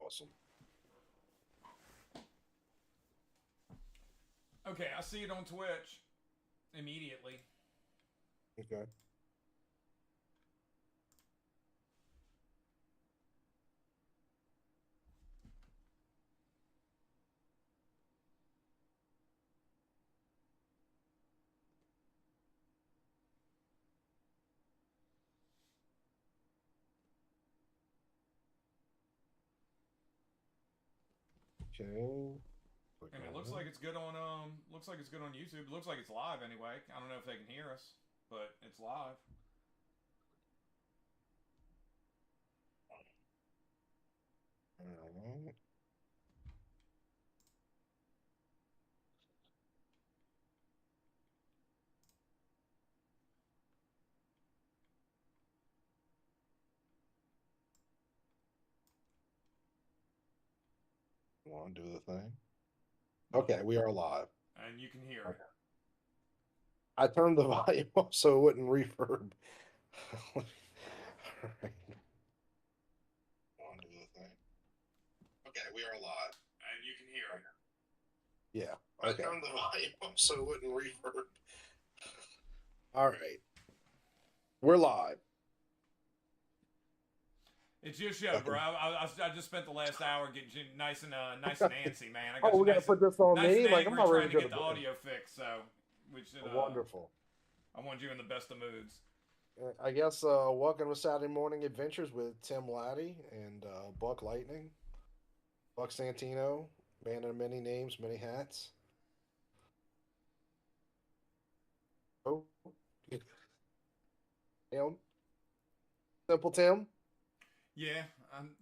Awesome. Okay, I see it on Twitch immediately. Okay. Okay. Click I mean, it looks on like it's good on looks like it's good on YouTube. It looks like it's live anyway. I don't know if they can hear us, but it's live. it. All right. Want to do the thing? What? Okay, we are live. And you can hear it. Okay. I turned the volume up so it wouldn't reverb. All right. Want to do the thing? Okay, we are live. And you can hear Okay. it. Yeah. Okay. I turned the volume up so it wouldn't reverb. All right. We're live. It's your show, bro. Fucking. I just spent the last hour getting you nice and antsy, man. I got Oh, you we gotta put this on nice me? and Like, I'm angry not ready trying to to go get to the bed. audio fixed. So we should. Wonderful. I want you in the best of moods. I guess welcome to Saturday Morning Adventures with Tim Lattie and Buck Lightning. Buck Santino, man of many names, many hats. Oh, Tim. Simple Tim. Yeah,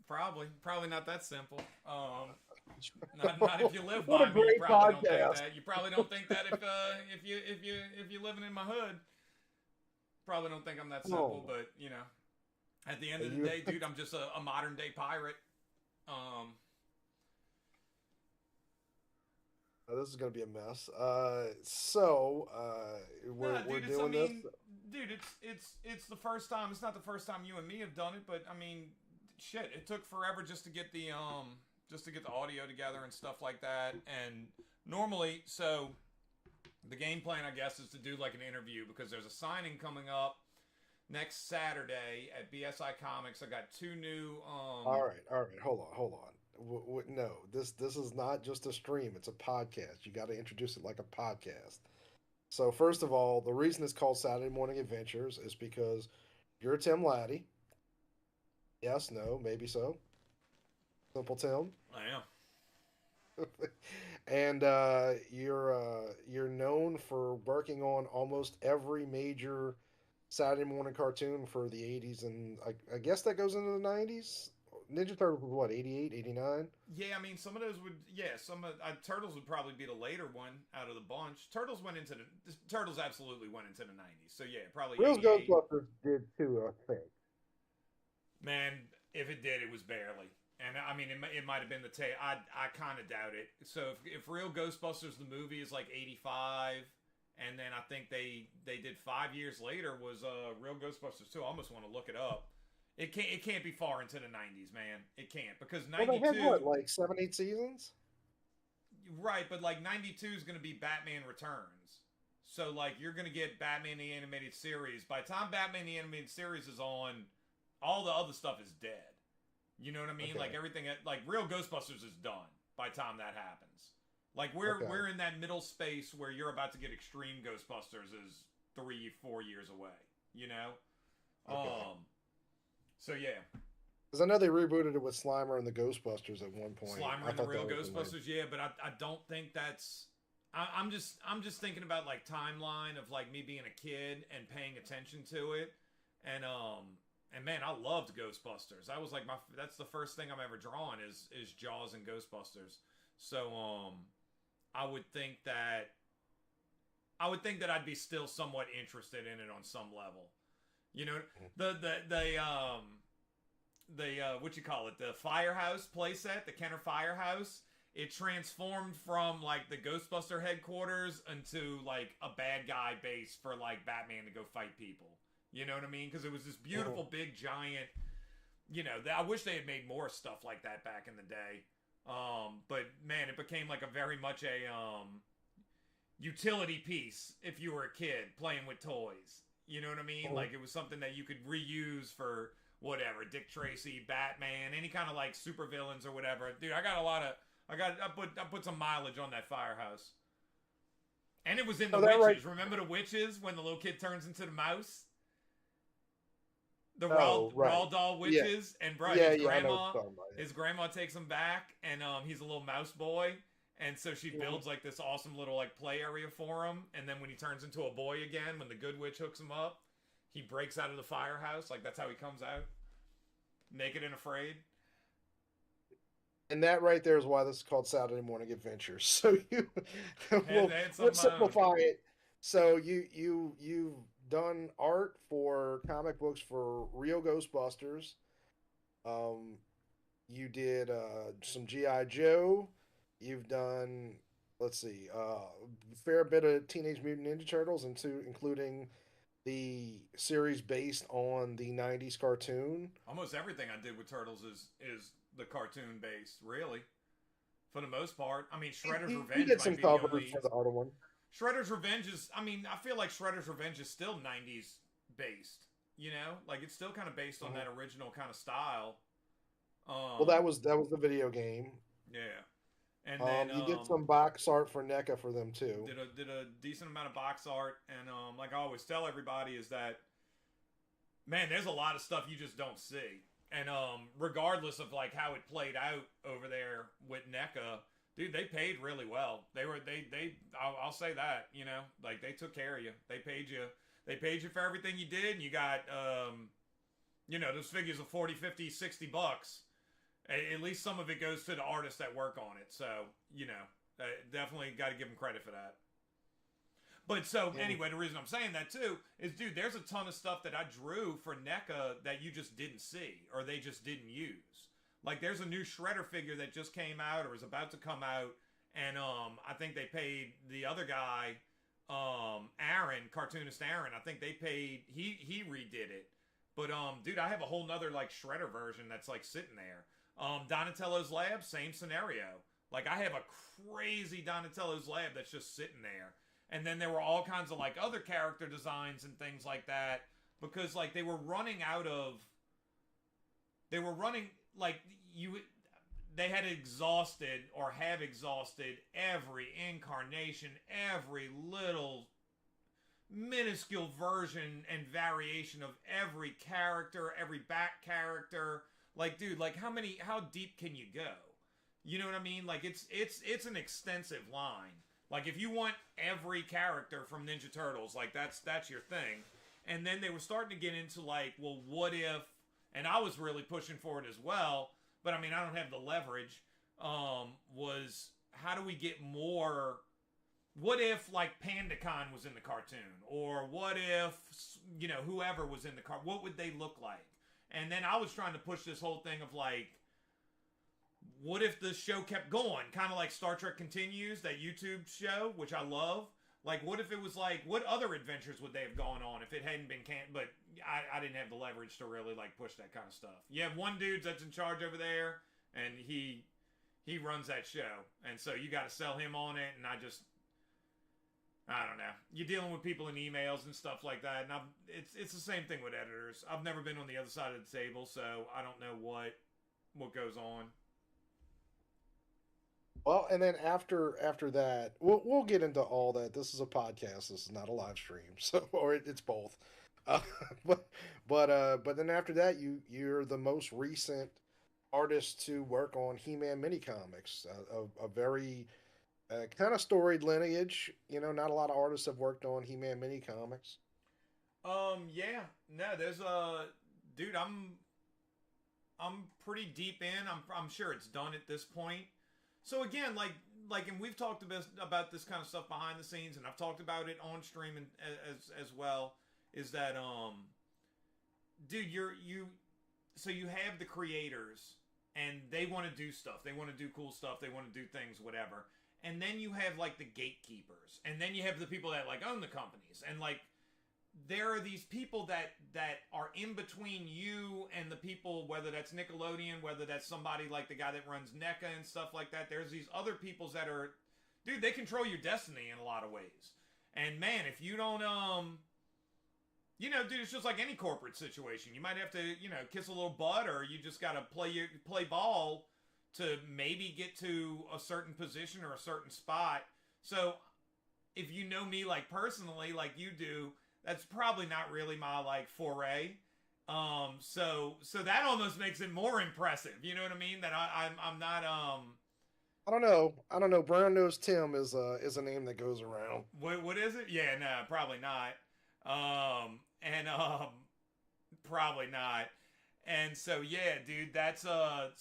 probably not that simple. Not if you live What a by me. You great probably don't think podcast. that. You probably don't think that if you living in my hood. Probably don't think I'm that simple, Oh, but at the end of the you, day, dude, I'm just a modern day pirate. Um, this is gonna be a mess. So nah, we're dude, it's I doing this. mean, dude, it's the first time. It's not the first time you and me have done it, but I mean, shit, it took forever just to get the audio together and stuff like that. And normally, so the game plan, I guess, is to do like an interview because there's a signing coming up next Saturday at BSI Comics. I got two new. All right. Hold on. No, this is not just a stream. It's a podcast. You got to introduce it like a podcast. So first of all, the reason it's called Saturday Morning Adventures is because you're Tim Laddie. Yes, no, maybe so. Simple Tim. I am. And you're known for working on almost every major Saturday morning cartoon for the 80s, and I guess that goes into the 90s. Ninja Turtles was what, 88, 89? Yeah, I mean, some of those would. Yeah, some of Turtles would probably be the later one out of the bunch. Turtles absolutely went into the '90s. So yeah, probably Real '88. Ghostbusters did too, I think. Man, if it did, it was barely. And I mean, it might have been the tail. I kind of doubt it. So if Real Ghostbusters the movie is like '85, and then I think they did 5 years later was Real Ghostbusters 2. I almost want to look it up. It can't be far into the '90s, man. It can't because Well, they had what, '92. like 7, 8 seasons? Right, but like '92 is going to be Batman Returns. So like you're going to get Batman the Animated Series. By the time Batman the Animated Series is on, all the other stuff is dead. You know what I mean? Like Okay, everything like Real Ghostbusters is done by the time that happens. Like okay, we're in that middle space where you're about to get Extreme Ghostbusters is 3 4 years away. You know? okay. Um so yeah. Because I know they rebooted it with Slimer and the Ghostbusters at one point. Slimer I and the thought that Real was the name. Ghostbusters, yeah, but I don't think that's. I'm just thinking about like timeline of like me being a kid and paying attention to it, and and man, I loved Ghostbusters. I was like that's the first thing I'm ever drawn is Jaws and Ghostbusters. So I would think that I'd be still somewhat interested in it on some level. You know, the what you call it, the firehouse playset, the Kenner firehouse, it transformed from like the Ghostbuster headquarters into like a bad guy base for like Batman to go fight people. You know what I mean? Because it was this beautiful Mhm. big giant, I wish they had made more stuff like that back in the day. But man, it became like a very much a utility piece if you were a kid playing with toys. You know what I mean? Mhm. Like it was something that you could reuse for whatever, Dick Tracy, Batman, any kind of like supervillains or whatever. Dude, I put some mileage on that firehouse. And it was in the Oh, that right. witches. Remember the witches when the little kid turns into the mouse? The Oh, right. Raw Doll Yeah, witches, and bro, yeah, yeah. I know what you're talking about. his grandma takes him back, and he's a little mouse boy, and so she Yeah. builds like this awesome little like play area for him, and then when he turns into a boy again, when the good witch hooks him up, he breaks out of the firehouse, like that's how he comes out, naked and afraid. And that right there is why this is called Saturday Morning Adventures. So you, They had some we'll of my own. simplify it. So you've done art for comic books for real Ghostbusters. Um, you did some GI Joe. You've done, let's see, a fair bit of Teenage Mutant Ninja Turtles, into including the series based on the '90s cartoon. Almost everything I did with Turtles is the cartoon based, really, for the most part. I mean, Shredder's You Revenge did some might be the covers only. for the other one. Shredder's Revenge is. I mean, I feel like Shredder's Revenge is still '90s based. Like it's still kind of based on Mhm. that original kind of style. Well, Um, that was the video game. yeah, and then You did some box art for NECA for them too. did a decent amount of box art, and like I always tell everybody is that man, there's a lot of stuff you just don't see. And regardless of like how it played out over there with NECA, dude, they paid really well. I'll say that, like they took care of you. They paid you for everything you did, and you got those figures of 40, 50, 60 bucks. At least some of it goes to the artists that work on it. So, definitely got to give them credit for that. But so And anyway, the reason I'm saying that too is, dude, there's a ton of stuff that I drew for NECA that you just didn't see or they just didn't use. Like there's a new Shredder figure that just came out or is about to come out, and I think they paid the other guy, Aaron, cartoonist Aaron. I think they paid he redid it. But dude, I have a whole nother like Shredder version that's like sitting there. Donatello's Lab, same scenario. Like I have a crazy Donatello's Lab that's just sitting there, and then there were all kinds of like other character designs and things like that because like they were running like you they had exhausted or have exhausted every incarnation, every little minuscule version and variation of every character, every back character. Like dude, like how deep can you go? You know what I mean? Like it's an extensive line. Like if you want every character from Ninja Turtles, like that's your thing. And then they were starting to get into like, well, what if? And I was really pushing for it as well, but I mean, I don't have the leverage. Was how do we get more? What if like PandaCon was in the cartoon, or what if whoever was in the car? What would they look like? And then I was trying to push this whole thing of like, what if the show kept going, kind of like Star Trek Continues, that YouTube show, which I love. Like, what if it was like, what other adventures would they have gone on if it hadn't been but I didn't have the leverage to really like push that kind of stuff. You have one dude that's in charge over there, and he runs that show, and so you got to sell him on it. And I don't know. You're dealing with people in emails and stuff like that, and it's the same thing with editors. I've never been on the other side of the table, so I don't know what goes on. well, and then after that, we'll get into all that. This is a podcast. This is not a live stream, so or it's both. Uh, but but then after that, you're the most recent artist to work on He-Man mini comics. A very kind of storied lineage. Not a lot of artists have worked on He-Man mini comics. Yeah, no, there's dude, I'm pretty deep in. I'm sure it's done at this point. So again, and we've talked about this kind of stuff behind the scenes, and I've talked about it on stream and as well. Is that dude, so you have the creators, and they want to do stuff. They want to do cool stuff. They want to do things, whatever. And then you have like the gatekeepers, and then you have the people that like own the companies, and like there are these people that are in between you and the people, whether that's Nickelodeon, whether that's somebody like the guy that runs NECA and stuff like that. There's these other peoples that are, dude, they control your destiny in a lot of ways. And man, if you don't, dude, it's just like any corporate situation. You might have to, kiss a little butt, or you just gotta play ball to maybe get to a certain position or a certain spot. So, if you know me like personally, like you do, that's probably not really my like foray. So that almost makes it more impressive. You know what I mean? That I'm not I don't know. I don't know. Brown Nose Tim is a name that goes around. what is it? Yeah, no, probably not. And probably not. And so yeah, dude, that's a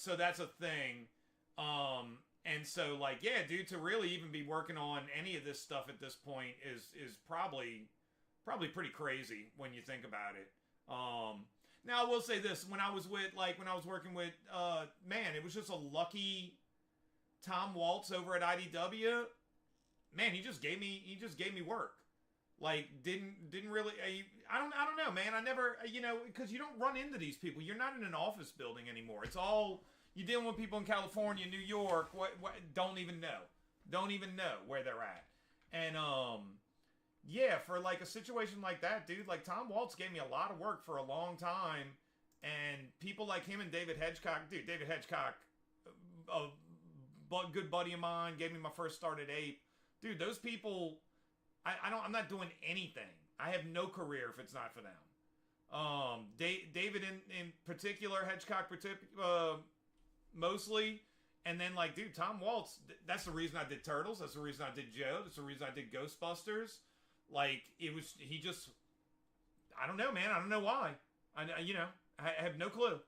thing. And so like yeah, dude, to really even be working on any of this stuff at this point is probably pretty crazy when you think about it. Now I will say this: when I was working with man, it was just a lucky Tom Waltz over at IDW. Man, he just gave me work. Like didn't really I don't know, man. I never because you don't run into these people. You're not in an office building anymore. It's all you're dealing with people in California, New York. What don't even know where they're at. And yeah, for like a situation like that, dude, like Tom Waltz gave me a lot of work for a long time, and people like him and David Hedgecock, dude, David Hedgecock, a good buddy of mine, gave me my first start at Ape. Dude, those people, I'm not doing anything. I have no career if it's not for them. David in particular, Hedgecock mostly, and then like, dude, Tom Waltz. That's the reason I did Turtles. That's the reason I did Joe. That's the reason I did Ghostbusters. Like he just, I don't know, man. I don't know why. I have no clue.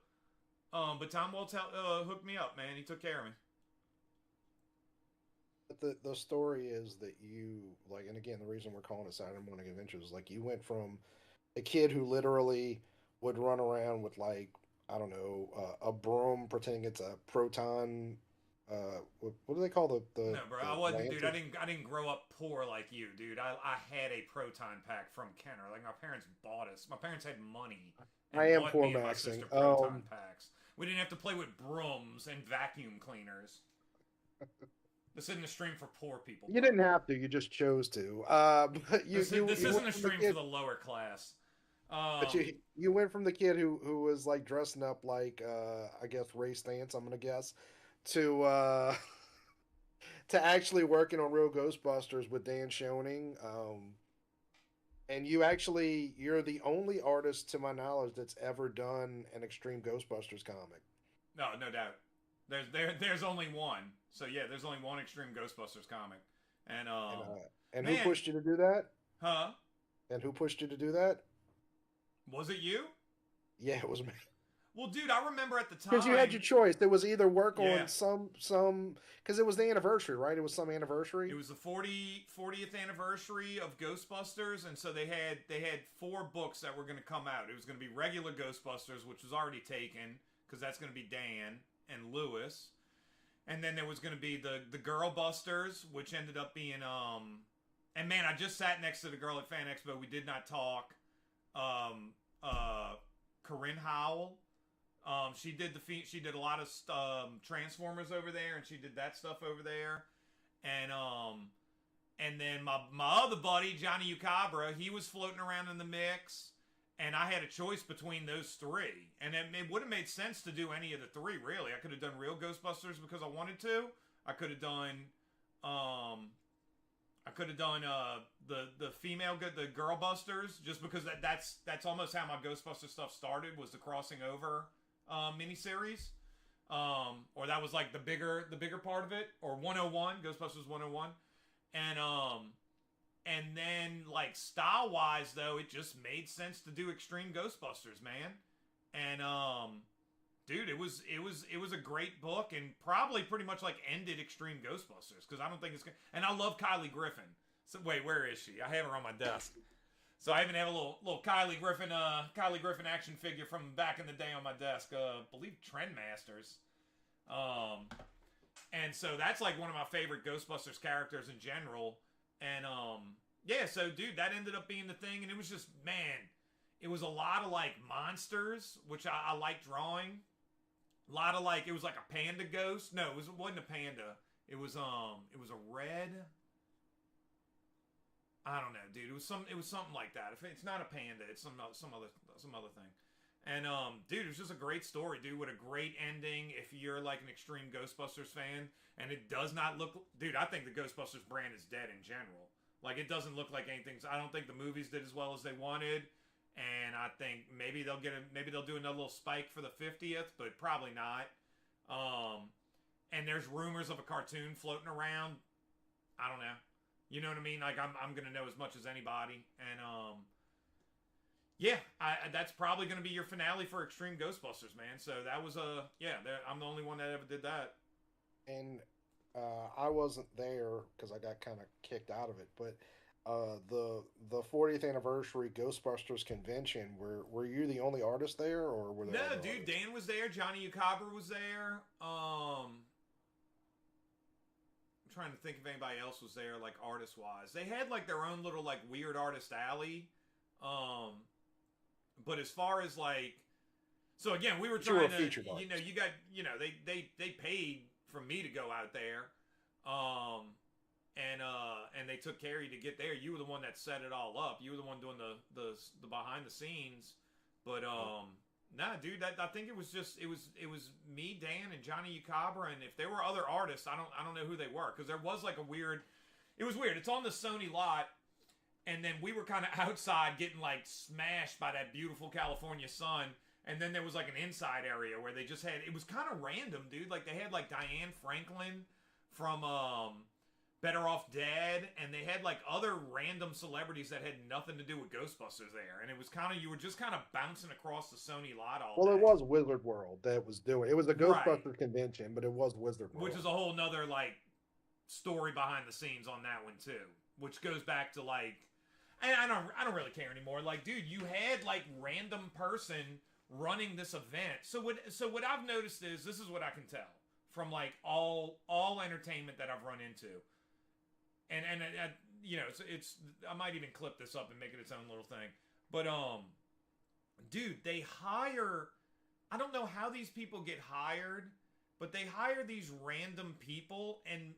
But Tom Waltz hooked me up, man. He took care of me. But the story is that you like, and again, the reason we're calling it Saturday Morning Adventures is like you went from a kid who literally would run around with like I don't know a broom pretending it's a proton. What do they call No, bro, the I wasn't, dude. lantern? I didn't grow up poor like you, dude. I had a proton pack from Kenner. Like my parents bought us. My parents had money and I am bought poor me and my maxing. sister proton packs. We didn't have to play with brooms and vacuum cleaners. This isn't a stream for poor people, You bro. didn't have to. You just chose to. But This you isn't went a from the stream for kid, the lower class. but you went from the kid who was like dressing up like I guess Ray Stantz. I'm gonna guess to to actually working on Real Ghostbusters with Dan Schoening. And you're the only artist to my knowledge that's ever done an Extreme Ghostbusters comic. No, no doubt. There's only one. So yeah, there's only one Extreme Ghostbusters comic. And And who man, pushed you to do that? huh? And who pushed you to do that? Was it you? Yeah, it was me. Well, dude, I remember at the Because you had time. your choice. There was either work Yeah, on some because it was the anniversary, right? It was some it anniversary. was the 40th anniversary of Ghostbusters, and so they had 4 books that were going to come out. It was going to be regular Ghostbusters, which was already taken because that's going to be Dan and Lewis, and then there was going to be the Girl Busters, which ended up being and man, I just sat next to the girl at Fan Expo. We did not talk. Um, Corinne Howell. She did a lot of Transformers over there, and she did that stuff over there, and then my other buddy Johnny Ucabra, he was floating around in the mix, and I had a choice between those 3, and it would have made sense to do any of the 3 really. I could have done Real Ghostbusters because I wanted to. I could have done the female the Girl Busters just because that's almost how my Ghostbuster stuff started, was the crossing over miniseries, or that was like the bigger part of it, or 101 Ghostbusters 101, and then like style wise though, it just made sense to do Extreme Ghostbusters, man, and dude, it was a great book and probably pretty much like ended Extreme Ghostbusters because I don't think it's gonna, and I love Kylie Griffin. So wait, where is she? I have her on my desk. So I even have a little Kylie Griffin action figure from back in the day on my desk. I believe Trendmasters. And so that's like one of my favorite Ghostbusters characters in general. And yeah, so dude, that ended up being the thing, and it was just, man, it was a lot of like monsters, which I like drawing. A lot of like, it was like a panda ghost. No, it wasn't a panda. It was a red. I don't know, dude. It was something like that. If it's not a panda, it's some other thing. And dude, it was just a great story, dude, with a great ending. If you're like an extreme Ghostbusters fan, and it does not look, dude, I think the Ghostbusters brand is dead in general. Like it doesn't look like anything. I don't think the movies did as well as they wanted, and I think maybe they'll do another little spike for the 50th, but probably not. And there's rumors of a cartoon floating around. I don't know. You know what I mean? Like I'm gonna know as much as anybody, and yeah, that's probably gonna be your finale for Extreme Ghostbusters, man. So that was yeah, I'm the only one that ever did that. And I wasn't there because I got kind of kicked out of it. But the 40th anniversary Ghostbusters convention, were you the only artist there, or were there No, other dude, artists? Dan was there. Johnny Ucabra was there. I'm trying to think if anybody else was there, like artist wise. They had like their own little like weird artist alley. Um, but as far as like, so again, we were But you were trying a to, featured you know, artist. you got, you know, they paid for me to go out there, um, and they took care of you to get there. You were the one that set it all up. You were the one doing the behind the scenes. But nah, dude, I think it was me, Dan, and Johnny Ucabra, and if there were other artists, I don't know who they were, because there was like a weird, it was weird. It's on the Sony lot, and then we were kind of outside getting like smashed by that beautiful California sun. And then there was like an inside area where they just had, it was kind of random, dude. Like they had like Diane Franklin from Better Off Dead, and they had like other random celebrities that had nothing to do with Ghostbusters there. And it was kind of, you were just kind of bouncing across the Sony lot all Well, it day. was Wizard World that was doing. It was a Right. Ghostbusters convention, but it was Wizard Which World. is a whole nother like story behind the scenes on that one too. Which goes back to like, and I don't really care anymore. Like, dude, you had like random person running this event. So what I've noticed is, this is what I can tell from like all entertainment that I've run into, and you know, it's I might even clip this up and make it its own little thing. But dude, they hire. I don't know how these people get hired, but they hire these random people, and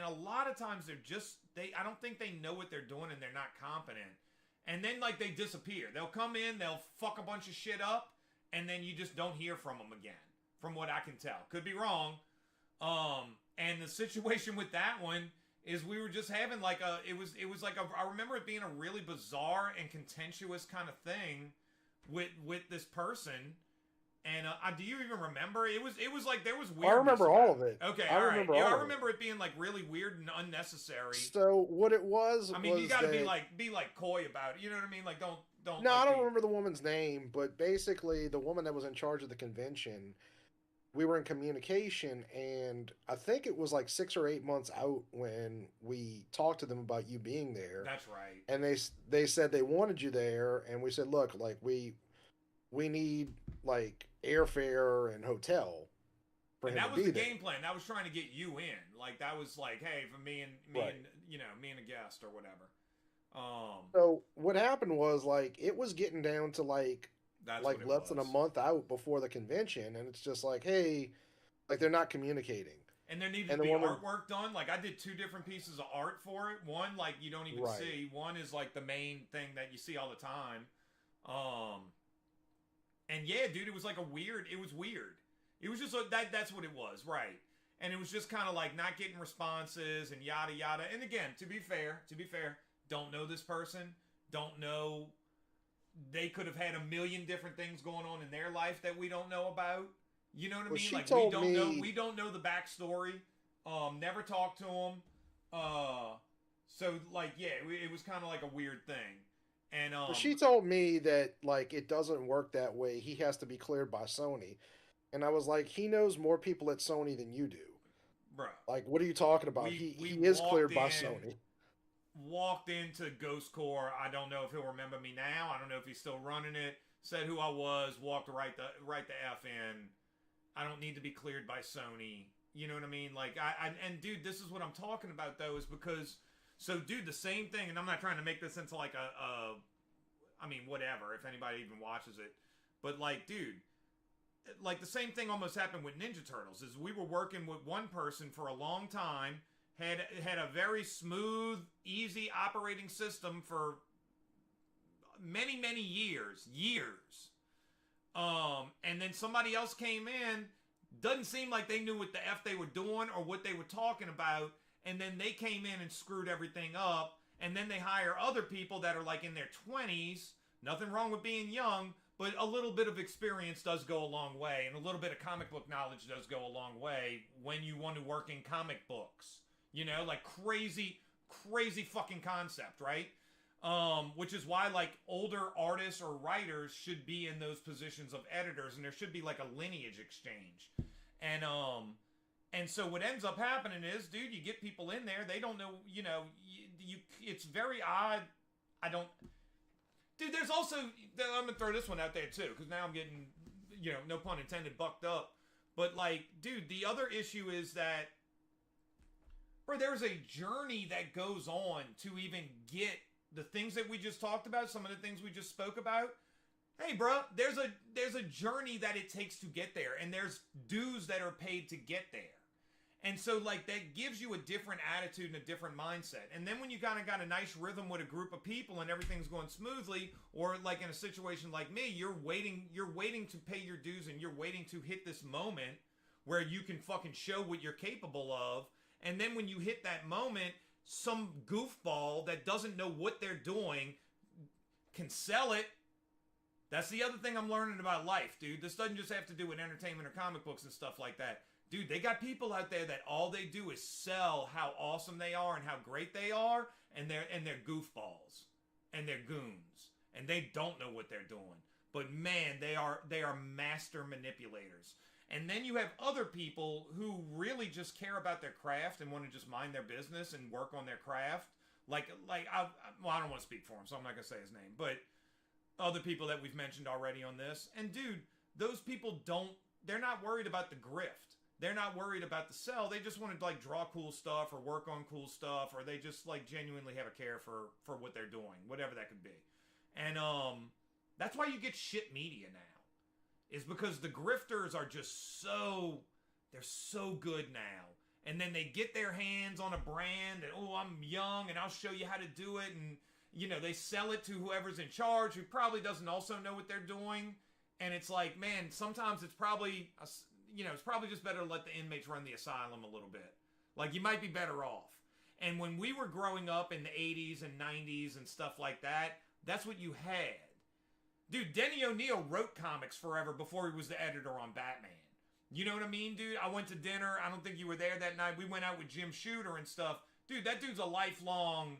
a lot of times they're just they. I don't think they know what they're doing, and they're not competent. And then like they disappear. They'll come in, they'll fuck a bunch of shit up, and then you just don't hear from them again. From what I can tell, could be wrong. And the situation with that one is we were just having like it was like I remember it being a really bizarre and contentious kind of thing with this person. And do you even remember? It was like there was I weirdness remember all about of it. it. Okay, I all right. remember Yeah, all I of it. remember it being like really weird and unnecessary. So what it was I mean, you got to that be like coy about it. You know what I mean? Like don't no, I like don't be remember the woman's name, but basically the woman that was in charge of the convention, we were in communication, and I think it was like 6 or 8 months out when we talked to them about you being there, That's right. and they said they wanted you there, and we said, look, like we need like airfare and hotel for And him to that was be the there. game plan. That was trying to get you in. Like that was like, hey, for me Right. and you know me and a guest or whatever. Um, So what happened was like it was getting down to that's like what it less than a was. month out before the convention, and it's just like, hey, like they're not communicating. And there needed And to the be woman, artwork done. Like I did two different pieces of art for it. One like you don't even right? see. One is like the main thing that you see all the time. Um, and yeah, dude, it was like a weird. It was weird. It was just that. That's what it was, right? And it was just kind of like not getting responses and yada yada. And again, to be fair, don't know this person. Don't know. They could have had a million different things going on in their life that we don't know about. You know what I Well, mean? she Like we told don't know. me, We don't know the backstory. Never talked to them. So like yeah, it was kind of like a weird thing. And well, she told me that like it doesn't work that way. He has to be cleared by Sony, and I was like, he knows more people at Sony than you do. bro, Like, what are you talking about? we He is walked cleared by in Sony. walked into Ghost Core. I don't know if he'll remember me now. I don't know if he's still running it. Said who I was. Walked right the f in. I don't need to be cleared by Sony. You know what I mean? Like and dude, this is what I'm talking about though, is because So, dude, the same thing, and I'm not trying to make this into like I mean, whatever, if anybody even watches it. But, like, dude, like the same thing almost happened with Ninja Turtles. Is we were working with one person for a long time, had a very smooth, easy operating system for many years. And then somebody else came in, doesn't seem like they knew what the F they were doing or what they were talking about, and then they came in and screwed everything up, and then they hire other people that are like in their 20s, nothing wrong with being young, but a little bit of experience does go a long way, and a little bit of comic book knowledge does go a long way when you want to work in comic books. You know, like crazy fucking concept, right? Which is why like older artists or writers should be in those positions of editors, and there should be like a lineage exchange. And so what ends up happening is, dude, you get people in there, they don't know, you know, it's very odd. Dude, there's also, I'm gonna throw this one out there too, because now I'm getting, you know, no pun intended, bucked up. But like, dude, the other issue is that, bro, there's a journey that goes on to even get the things that we just talked about, some of the things we just spoke about. Hey, bro, there's a journey that it takes to get there, and there's dues that are paid to get there. And so, like, that gives you a different attitude and a different mindset. And then when you kind of got a nice rhythm with a group of people and everything's going smoothly, or like in a situation like me, you're waiting to pay your dues, and you're waiting to hit this moment where you can fucking show what you're capable of. And then when you hit that moment, some goofball that doesn't know what they're doing can sell it. That's the other thing I'm learning about life, dude. This doesn't just have to do with entertainment or comic books and stuff like that. Dude, they got people out there that all they do is sell how awesome they are and how great they are, and they're goofballs and they're goons, and they don't know what they're doing. But man, they are master manipulators. And then you have other people who really just care about their craft and want to just mind their business and work on their craft. I don't want to speak for him, so I'm not gonna say his name, but other people that we've mentioned already on this. And dude, those people they're not worried about the grift. They're not worried about the sell. They just want to like draw cool stuff or work on cool stuff, or they just like genuinely have a care for what they're doing, whatever that could be. And that's why you get shit media now, is because the grifters are just they're so good now. And then they get their hands on a brand and, oh, I'm young and I'll show you how to do it. And, you know, they sell it to whoever's in charge, who probably doesn't also know what they're doing. And it's like, man, sometimes it's probably, it's probably just better to let the inmates run the asylum a little bit. Like, you might be better off. And when we were growing up in the 80s and 90s and stuff like that, that's what you had. Dude, Denny O'Neil wrote comics forever before he was the editor on Batman. You know what I mean, dude? I went to dinner. I don't think you were there that night. We went out with Jim Shooter and stuff. Dude, that dude's a lifelong...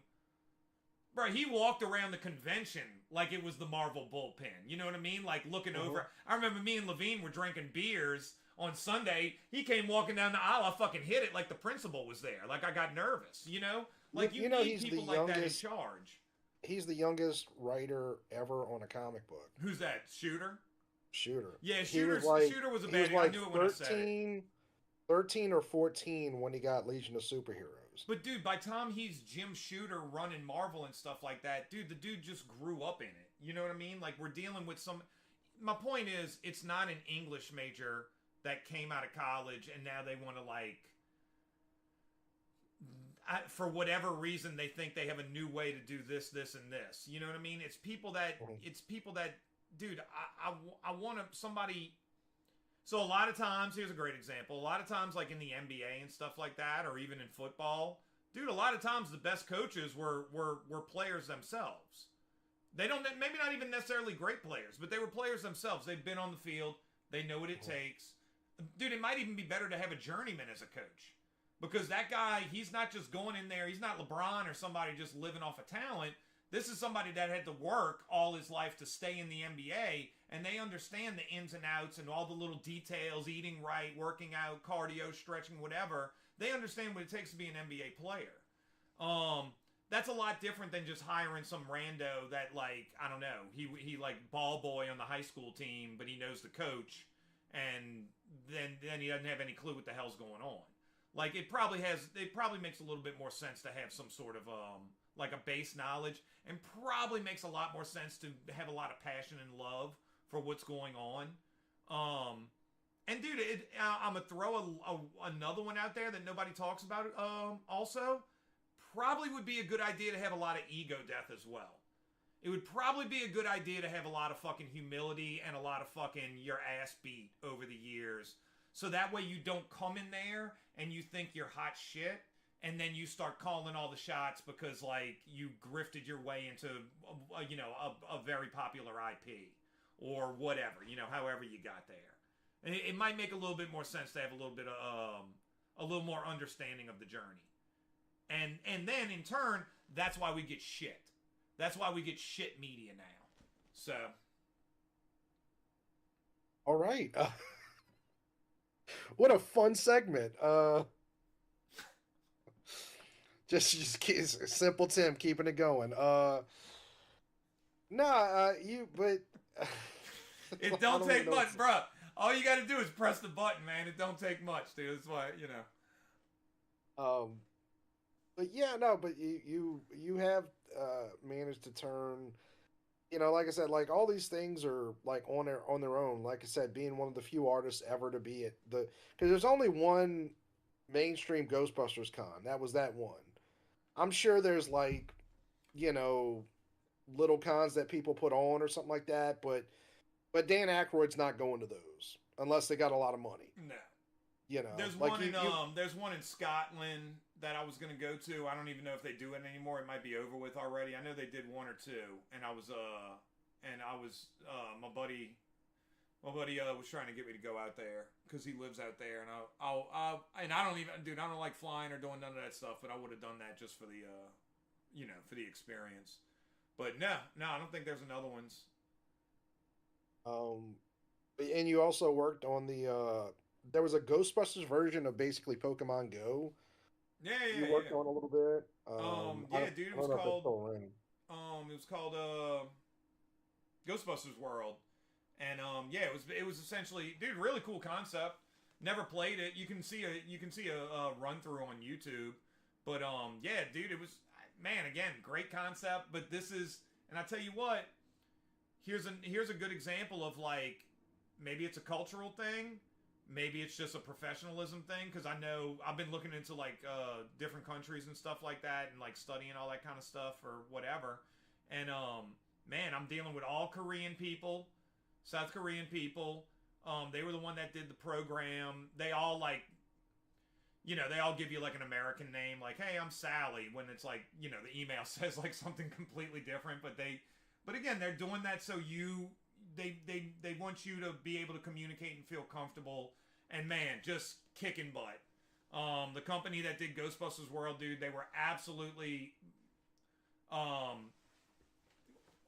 Bro, he walked around the convention like it was the Marvel bullpen. You know what I mean? Like, looking over. I remember me and Levine were drinking beers on Sunday. He came walking down the aisle. I fucking hit it like the principal was there. Like, I got nervous, you know? Like, you need people like that in charge. He's the youngest writer ever on a comic book. Who's that? Shooter? Shooter. Yeah, Shooter was a baddie. I knew it when I said it. 13 or 14 when he got Legion of Superheroes. But dude, by the time he's Jim Shooter running Marvel and stuff like that, dude, the dude just grew up in it. You know what I mean? Like, we're dealing with my point is, it's not an English major that came out of college and now they want to, like, for whatever reason, they think they have a new way to do this, this, and this. You know what I mean? It's people that, dude, I want somebody. So a lot of times, here's a great example. A lot of times, like in the NBA and stuff like that, or even in football, dude, a lot of times the best coaches were players themselves. They don't, maybe not even necessarily great players, but they were players themselves. They've been on the field. They know what it takes. Dude, it might even be better to have a journeyman as a coach. Because that guy, he's not just going in there. He's not LeBron or somebody just living off of talent. This is somebody that had to work all his life to stay in the NBA, and they understand the ins and outs and all the little details, eating right, working out, cardio, stretching, whatever. They understand what it takes to be an NBA player. That's a lot different than just hiring some rando that, like, I don't know, he like ball boy on the high school team, but he knows the coach, and then he doesn't have any clue what the hell's going on. Like it probably makes a little bit more sense to have some sort of like a base knowledge, and probably makes a lot more sense to have a lot of passion and love for what's going on. Um, and dude, I'm gonna throw another one out there that nobody talks about. Also, probably would be a good idea to have a lot of ego death as well. It would probably be a good idea to have a lot of fucking humility and a lot of fucking your ass beat over the years. So that way you don't come in there and you think you're hot shit and then you start calling all the shots because like you grifted your way into a very popular IP or whatever, however you got there. And it might make a little bit more sense to have a little bit of a little more understanding of the journey. And then in turn, that's why we get shit. That's why we get shit media now. So, All right. What a fun segment. Just simple Tim keeping it going. Nah, you but it I don't don't even take know. much, bruh. All you got to do is press the button, man. It don't take much, dude. That's why, But yeah, no, but you have managed to turn, like I said, like all these things are like on their own. Like I said, being one of the few artists ever to be at because there's only one mainstream Ghostbusters con. That was that one. I'm sure there's like, you know, little cons that people put on or something like that, but Dan Aykroyd's not going to those unless they got a lot of money. no. There's Like one in there's one in Scotland that I was gonna go to. I don't even know if they do it anymore. It might be over with already. I know they did one or two, and I was my buddy was trying to get me to go out there because he lives out there, and I don't even, dude, I don't like flying or doing none of that stuff, but I would have done that just for the for the experience. But no, I don't think there's another ones. Um, and you also worked on there was a Ghostbusters version of basically Pokemon Go. Yeah, You yeah, worked yeah. on a little bit. Yeah, dude, I don't know if it's still running. it was called Ghostbusters World, and yeah, it was essentially, dude, really cool concept. Never played it. You can see a run through on YouTube, but yeah, dude, it was, man, again, great concept. But this is, and I tell you what, here's a good example of like maybe it's a cultural thing, maybe it's just a professionalism thing, because I know I've been looking into like different countries and stuff like that, and like studying all that kind of stuff or whatever, and man, I'm dealing with all Korean people, South Korean people. They were the one that did the program. They all like, they all give you like an American name, like, hey, I'm Sally, when it's like, the email says like something completely different. But again, they're doing that so they want you to be able to communicate and feel comfortable. And man, just kicking butt. The company that did Ghostbusters World, dude, they were absolutely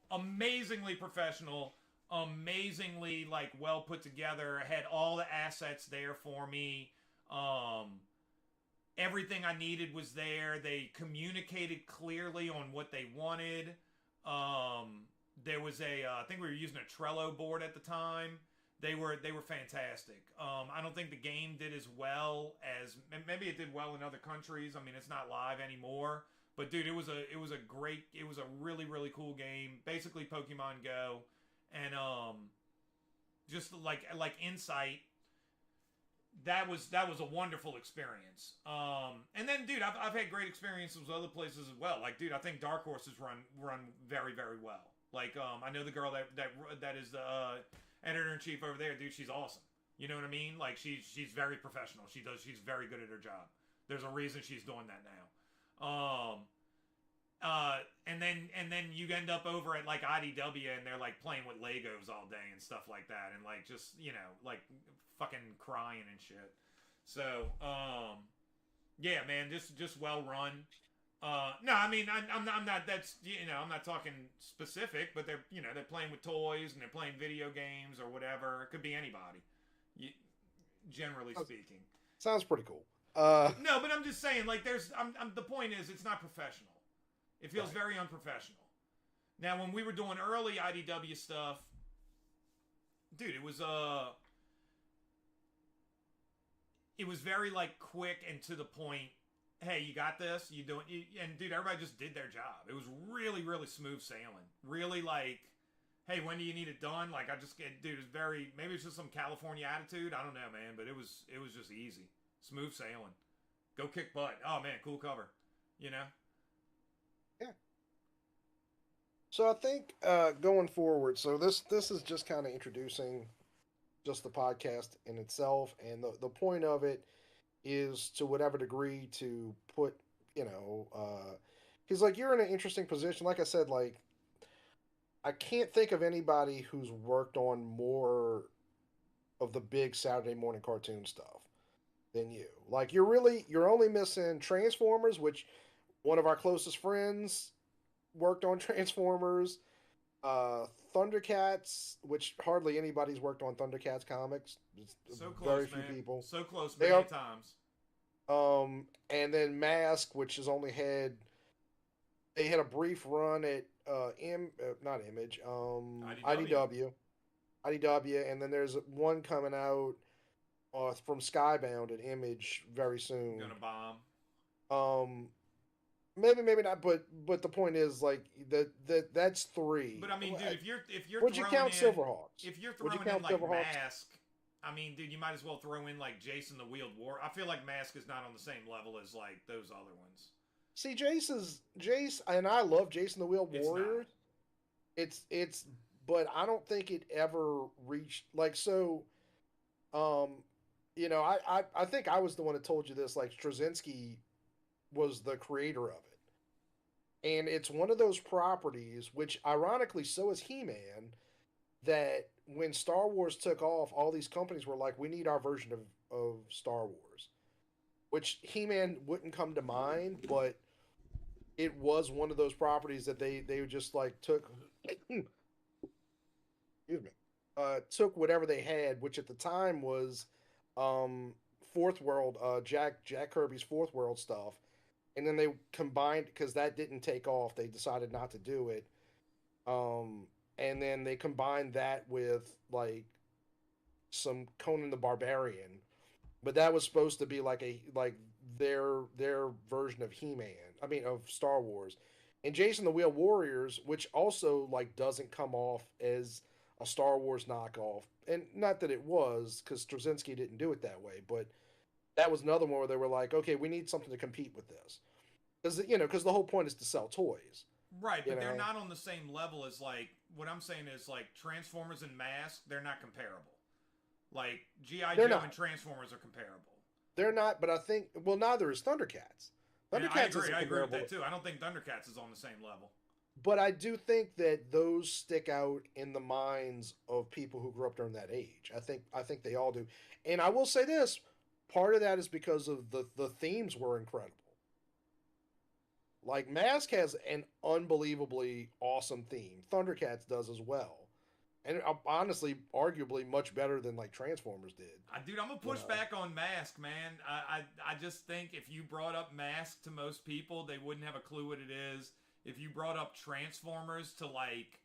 amazingly professional, amazingly like well put together. Had all the assets there for me. Everything I needed was there. They communicated clearly on what they wanted. There was I think we were using a Trello board at the time. They were fantastic. I don't think the game did as well as, maybe it did well in other countries. I mean, it's not live anymore. But dude, it was a really, really cool game. Basically Pokemon Go, and just like Insight. That was a wonderful experience. And then, dude, I've had great experiences with other places as well. Like, dude, I think Dark Horse has run very, very well. Like, I know the girl that is the editor in chief over there. Dude, she's awesome. You know what I mean? Like, she's very professional. She's very good at her job. There's a reason she's doing that now. And then you end up over at like IDW, and they're like playing with Legos all day and stuff like that, and like just like fucking crying and shit. So yeah, man, just well run. No, I mean I'm not that's I'm not talking specific, but they're playing with toys and they're playing video games or whatever. It could be anybody, generally speaking. Sounds pretty cool. No, but I'm just saying, like, the point is, it's not professional. It feels Right. very unprofessional. Now, when we were doing early IDW stuff, dude, it was very like quick and to the point. Hey, you got this. You doing? And dude, everybody just did their job. It was really, really smooth sailing. Really like, hey, when do you need it done? Like I just get, dude. It's very maybe it's just some California attitude. I don't know, man. But it was just easy, smooth sailing. Go kick butt. Oh man, cool cover. You know. Yeah. So I think going forward, so this is just kind of introducing just the podcast in itself, and the point of it is to whatever degree to put, you know, because like you're in an interesting position. Like I said, like I can't think of anybody who's worked on more of the big Saturday morning cartoon stuff than you. Like you're only missing Transformers, which one of our closest friends worked on Transformers. Thundercats, which hardly anybody's worked on Thundercats comics. It's So very close, few man. people. So close They many are, times. and then Mask, which has only had they had a brief run at not Image, IDW. IDW, IDW, and then there's one coming out from Skybound at Image very soon. Gonna bomb. Um, maybe not, but the point is like that's three. But I mean, dude, if you're Would you throwing count in Silverhawks? if you're Would you throwing in count like Silverhawks? Mask, I mean, dude, you might as well throw in like Jason the Wheeled War. I feel like Mask is not on the same level as like those other ones. See, Jace, and I love Jason the Wheel It's not. Warrior. It's, but I don't think it ever reached like so. Um, I think I was the one that told you this. Like Straczynski was the creator of it, and it's one of those properties which, ironically, so is He Man. That when Star Wars took off, all these companies were like, "We need our version of Star Wars," which He Man wouldn't come to mind, but it was one of those properties that they just like took excuse me, took whatever they had, which at the time was um, Fourth World, Jack Kirby's Fourth World stuff, and then they combined because that didn't take off. They decided not to do it, and then they combined that with like some Conan the Barbarian, but that was supposed to be like their version of He Man. I mean of Star Wars, and Jason the Wheel Warriors, which also like doesn't come off as a Star Wars knockoff, and not that it was because Straczynski didn't do it that way, but that was another one where they were like, okay, we need something to compete with this because the whole point is to sell toys. Right, You but they're know, not on the same level as like what I'm saying is like Transformers and Mask. They're not comparable. Like GI they're Joe and not. Transformers are comparable. They're not. But I think well, neither is Thundercats. And I Thundercats agree. isn't I agree with comparable. that too. I don't think Thundercats is on the same level. But I do think that those stick out in the minds of people who grew up during that age. I think they all do. And I will say this, part of that is because of the themes were incredible. Like Mask has an unbelievably awesome theme. Thundercats does as well. And honestly, arguably much better than like Transformers did. Dude, I'm gonna You push know. back on Mask, man. I just think if you brought up Mask to most people, they wouldn't have a clue what it is. If you brought up Transformers to like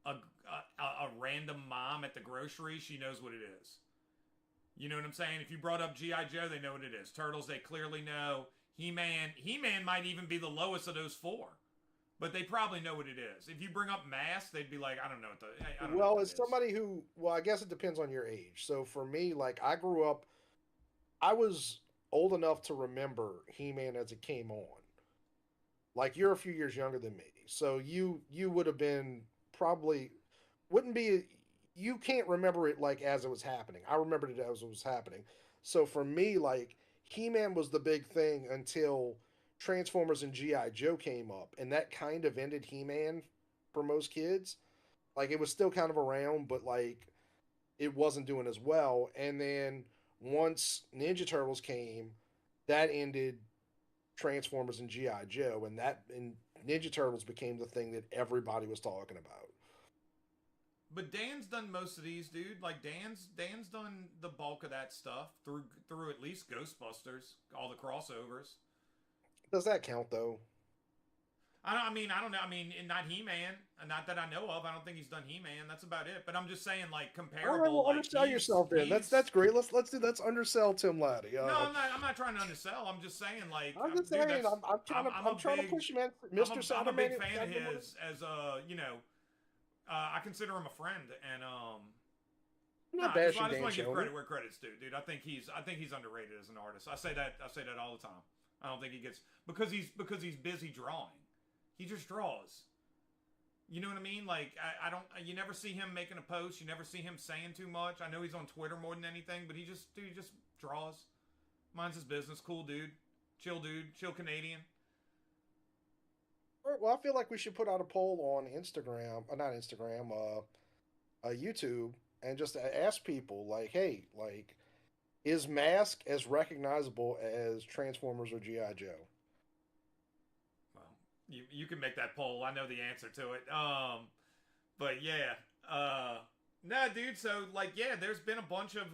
a random mom at the grocery, she knows what it is. You know what I'm saying? If you brought up GI Joe, they know what it is. Turtles, they clearly know. He Man might even be the lowest of those four, but they probably know what it is. If you bring up Mask, they'd be like, I don't know Well, what as that is. somebody who, well, I guess it depends on your age. So for me, like I grew up, I was old enough to remember He Man as it came on. Like you're a few years younger than me, so you would have been probably wouldn't be you can't remember it like as it was happening. I remembered it as it was happening. So for me, like He-Man was the big thing until Transformers and GI Joe came up, and that kind of ended He-Man for most kids. Like it was still kind of around, but like it wasn't doing as well. And then once Ninja Turtles came, that ended Transformers and GI Joe, and Ninja Turtles became the thing that everybody was talking about. But Dan's done most of these, dude. Like Dan's done the bulk of that stuff through at least Ghostbusters, all the crossovers. Does that count though? I don't know. I mean, not He-Man. Not that I know of. I don't think he's done He-Man. That's about it. But I'm just saying, like, All right, comparable. well, Like, undersell yourself then. he's. That's great. Let's do let's undersell Tim Laddie. No, I'm not trying to undersell. I'm just saying, like, I'm just dude, saying, I'm I'm a trying to big, push him, man. Mr. I'm a big Saturday, fan of Saturday morning. his as you know, I consider him a friend, and I'm nah, not I bashing just Dan want to give Shoney. credit where credit's due, dude. I think he's underrated as an artist. I say that all the time. I don't think he gets because he's busy drawing. He just draws. You know what I mean? Like I don't. You never see him making a post. You never see him saying too much. I know he's on Twitter more than anything, but he just draws. Minds his business. Cool dude. Chill Canadian. All right, well, I feel like we should put out a poll on Instagram, not Instagram, YouTube, and just ask people, like, hey, like, is Mask as recognizable as Transformers or GI Joe? Well, you can make that poll. I know the answer to it. But yeah. Nah, dude. So like, yeah, there's been a bunch of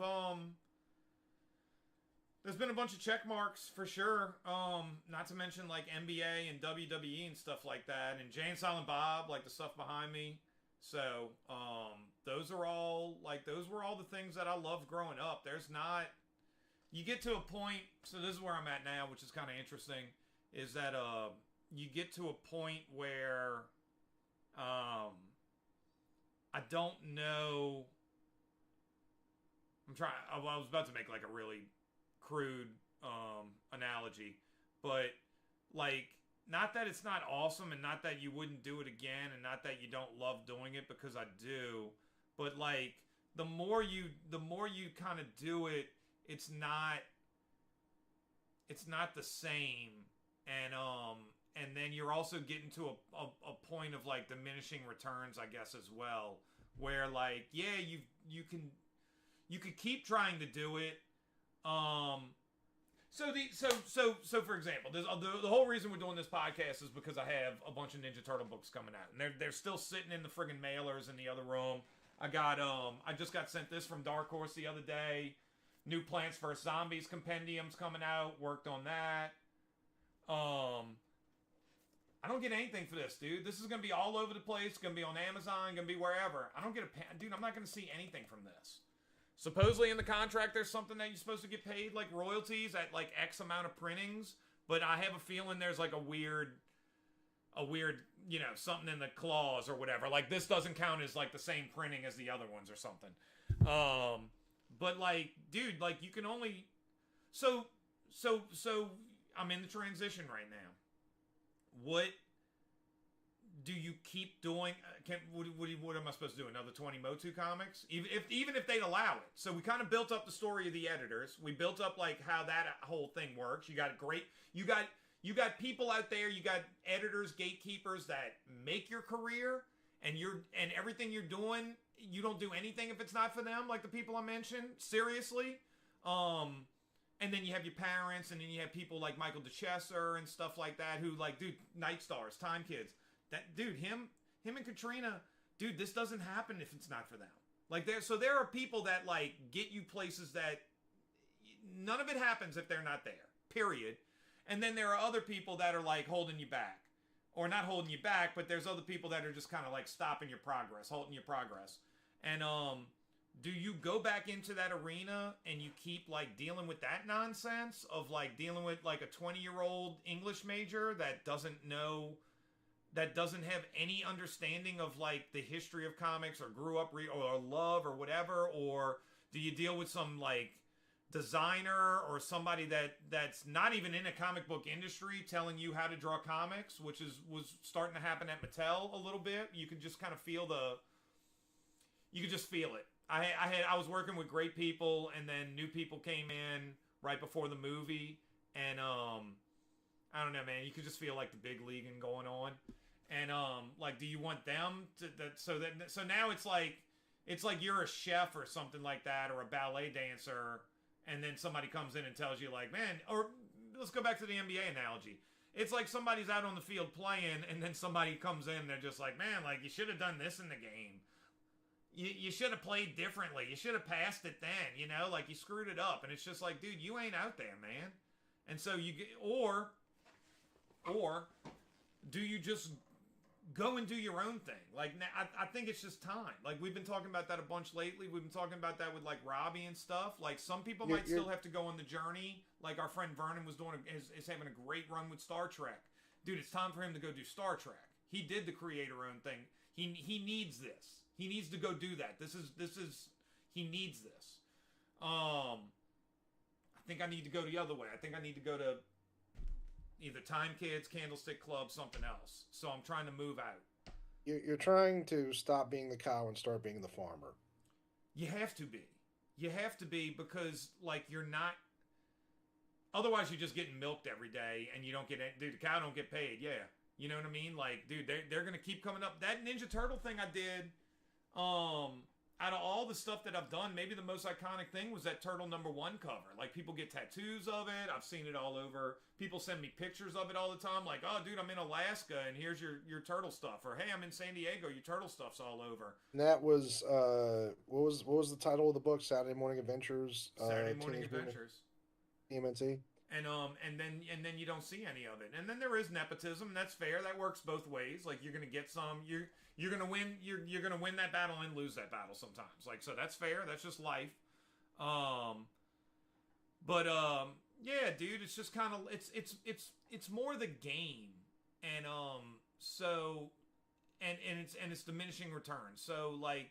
check marks for sure. Not to mention like NBA and WWE and stuff like that, and Jay and Silent Bob, like the stuff behind me. So, those were all the things that I loved growing up. There's not. You get to a point. So this is where I'm at now, which is kind of interesting. Is that you get to a point where I don't know. I was about to make like a really crude analogy, but like not that it's not awesome and not that you wouldn't do it again and not that you don't love doing it because I do, but like the more you kind of do it, it's not the same, and then you're also getting to a point of like diminishing returns, I guess, as well, where like yeah, you could keep trying to do it. So for example, the whole reason we're doing this podcast is because I have a bunch of Ninja Turtle books coming out, and they're still sitting in the friggin' mailers in the other room. I just got sent this from Dark Horse the other day. New Plants vs Zombies compendiums coming out. Worked on that. I don't get anything for this, dude. This is gonna be all over the place. It's gonna be on Amazon. Gonna be wherever. I don't get dude. I'm not gonna see anything from this. Supposedly in the contract, there's something that you're supposed to get paid, like royalties at like X amount of printings. But I have a feeling there's like a weird, something in the clause or whatever. Like this doesn't count as like the same printing as the other ones or something. But like, dude, like you can only, so I'm in the transition right now. What do you keep doing? What am I supposed to do? Another 20 Motu comics? Even if they'd allow it. So we kind of built up the story of the editors. We built up like how that whole thing works. You got people out there. You got editors, gatekeepers that make your career, and everything you're doing. You don't do anything if it's not for them, like the people I mentioned. Seriously. And then you have your parents, and then you have people like Michael DeChesser and stuff like that who like, dude, Night Stars, Time Kids. That dude, him and Katrina, dude, this doesn't happen if it's not for them. Like there are people that like get you places that none of it happens if they're not there. Period. And then there are other people that are like holding you back. Or not holding you back, but there's other people that are just kind of like stopping your progress, halting your progress. And do you go back into that arena and you keep like dealing with that nonsense of like dealing with like a 20-year-old English major that doesn't have any understanding of like the history of comics or grew up or love or whatever? Or do you deal with some like designer or somebody that's not even in a comic book industry telling you how to draw comics, which was starting to happen at Mattel a little bit? You could just kind of feel it. I was working with great people, and then new people came in right before the movie, and I don't know, man. You could just feel like the big leaguing going on, and like, do you want them to? So now it's like you're a chef or something like that, or a ballet dancer, and then somebody comes in and tells you like, man, or let's go back to the NBA analogy. It's like somebody's out on the field playing, and then somebody comes in, and they're just like, man, like you should have done this in the game. You should have played differently. You should have passed it then, like you screwed it up. And it's just like, dude, you ain't out there, man. And so you get, or do you just go and do your own thing? Like, I think it's just time. Like, we've been talking about that a bunch lately. We've been talking about that with like Robbie and stuff. Like, some people might you're still have to go on the journey. Like, our friend Vernon is having a great run with Star Trek. Dude, it's time for him to go do Star Trek. He did the creator own thing. He needs this. He needs to go do that. This is he needs this. I think I need to go the other way. I think I need to go to either Time Kids, Candlestick Club, something else. So I'm trying to move out. you're trying to stop being the cow and start being the farmer. You have to be. You have to be, because like you're not. Otherwise, you're just getting milked every day, and you don't get it. Dude, the cow don't get paid. Yeah, you know what I mean. Like, dude, they're gonna keep coming up. That Ninja Turtle thing I did. Out of all the stuff that I've done, maybe the most iconic thing was that Turtle #1 cover. Like, people get tattoos of it. I've seen it all over. People send me pictures of it all the time. Like, oh, dude, I'm in Alaska, and here's your turtle stuff. Or, hey, I'm in San Diego. Your turtle stuff's all over. And that was what was the title of the book? Saturday Morning Adventures. Saturday Morning Teenage Mutant Adventures. TMNT. And then you don't see any of it. And then there is nepotism. That's fair. That works both ways. Like, you're gonna get some. You're gonna win. You're gonna win that battle and lose that battle sometimes. Like, so that's fair. That's just life. But yeah, dude. It's just kind of it's more the game, and so and it's diminishing returns. So like,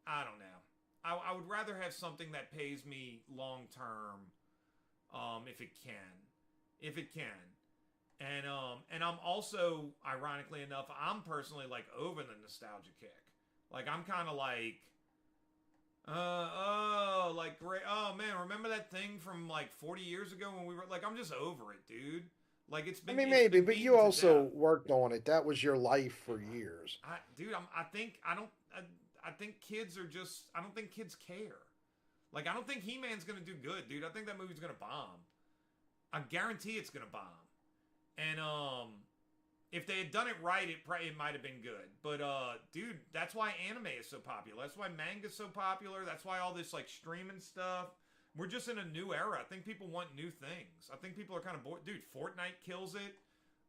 I don't know. I would rather have something that pays me long term. If it can, and I'm also, ironically enough, I'm personally like over the nostalgia kick. Like, I'm kind of like, like, great. Oh man, remember that thing from like 40 years ago when we were like, I'm just over it, dude. Like, it's I been, mean, it's maybe, been but beaten you to also death. worked on it. That was your life for years. Dude, I think kids are just, I don't think kids care. Like, I don't think He-Man's gonna do good, dude. I think that movie's gonna bomb. I guarantee it's gonna bomb. And if they had done it right, it might have been good. But dude, that's why anime is so popular. That's why manga's so popular. That's why all this like streaming stuff. We're just in a new era. I think people want new things. I think people are kind of bored. Dude, Fortnite kills it.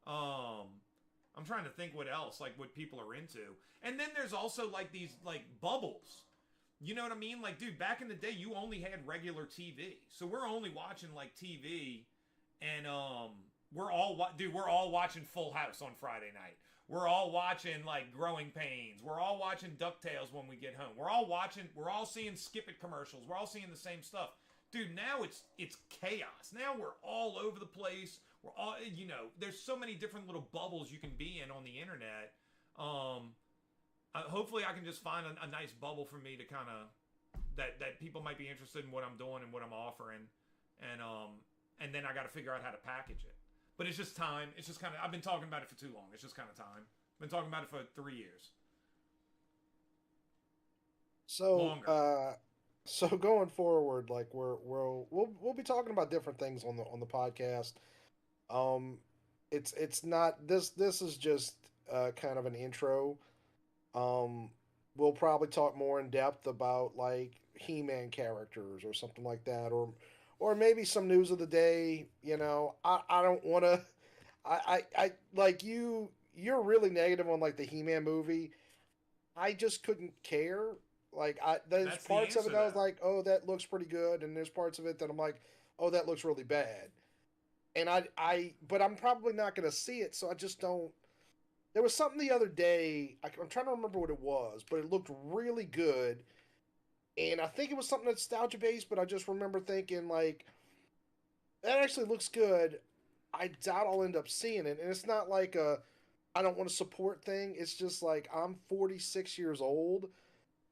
I'm trying to think what else, like what people are into. And then there's also like these like bubbles. You know what I mean? Like, dude, back in the day, you only had regular TV. So we're only watching like TV, and we're all watching Full House on Friday night. We're all watching like Growing Pains. We're all watching DuckTales when we get home. We're all seeing Skip It commercials. We're all seeing the same stuff. Dude, now it's chaos. Now we're all over the place. We're all, there's so many different little bubbles you can be in on the internet. Hopefully I can just find a nice bubble for me to kind of that people might be interested in what I'm doing and what I'm offering, and then I got to figure out how to package it. But it's just time. It's just kind of, I've been talking about it for too long. It's just kind of time. I've been talking about it for 3 years. So Longer. so going forward, like we'll be talking about different things on the podcast. Um, it's not this is just kind of an intro. Um, we'll probably talk more in depth about like He-Man characters or something like that, or maybe some news of the day. I don't want to. I like you. You're really negative on like the He-Man movie. I just couldn't care. Like, there's That's the parts of answer, it I was though. like, oh, that looks pretty good, and there's parts of it that I'm like, oh, that looks really bad. And but I'm probably not going to see it, so I just don't. There was something the other day. I'm trying to remember what it was, but it looked really good, and I think it was something nostalgia based. But I just remember thinking like, that actually looks good. I doubt I'll end up seeing it, and it's not like a I don't want to support thing. It's just like I'm 46 years old.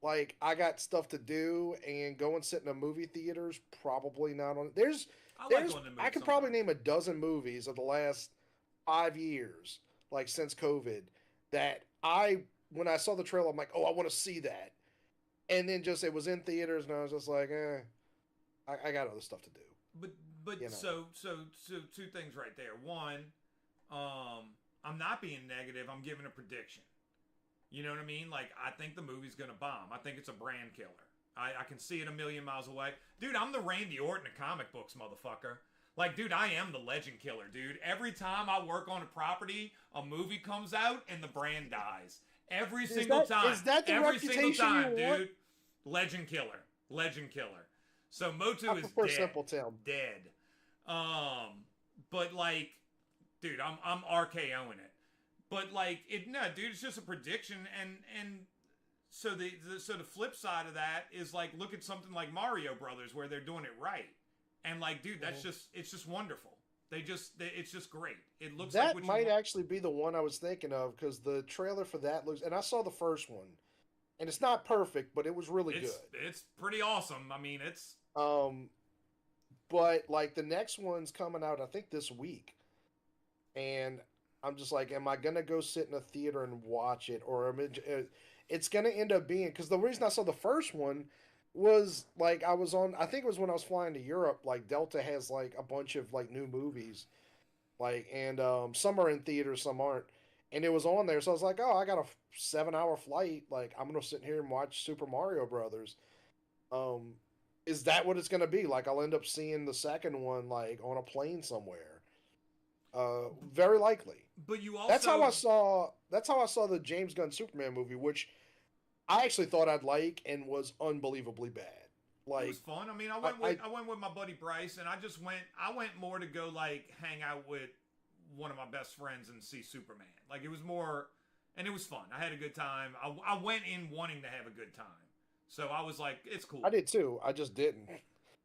Like, I got stuff to do, and go and sit in a movie theater's probably not on. I like There's going to the I movies could probably sometimes. name a dozen movies of the last 5 years, like since COVID, that when I saw the trailer, I'm like, oh, I want to see that, and then just it was in theaters, and I was just like, I got other stuff to do, But but you know. so two things right there. One, I'm not being negative. I'm giving a prediction. You know what I mean? Like, I think the movie's gonna bomb. I think it's a brand killer. I can see it a million miles away. Dude, I'm the Randy Orton of comic books, motherfucker. Like, dude, I am the legend killer, dude. Every time I work on a property, a movie comes out and the brand dies. Every Is single that time. is that the Every single reputation you time, want? dude. Legend killer. Legend killer. So I Motu is prefer dead. Simple Town. Dead. But like, dude, I'm RKOing it. But like it no, dude, it's just a prediction and so the flip side of that is like look at something like Mario Brothers where they're doing it right. And like, dude, that's Mhm. just it's just wonderful. It's just great. It looks like That what you might want. actually be the one I was thinking of because the trailer for that looks, and I saw the first one, and it's not perfect, but it was really good. It's pretty awesome. I mean, it's Um, but like the next one's coming out, I think this week, and I'm just like, am I gonna go sit in a theater and watch it, or it's gonna end up being because the reason I saw the first one was like I was on, I think it was when I was flying to Europe. Like Delta has like a bunch of like new movies, like and some are in theaters, some aren't, and it was on there. So I was like, oh, I got a 7 hour flight. Like I'm gonna sit here and watch Super Mario Brothers. Um, is that what it's gonna be? Like I'll end up seeing the second one like on a plane somewhere. Very likely. but you That's how also I saw. That's how I saw the James Gunn Superman movie, which I actually thought I'd like and was unbelievably bad. it was Like fun. I mean, I I went with my buddy Bryce, and I went more to go like hang out with one of my best friends and see Superman. Like it was more, and it was fun. I had a good time. I went in wanting to have a good time, so I was like, it's I cool. did too. I just didn't.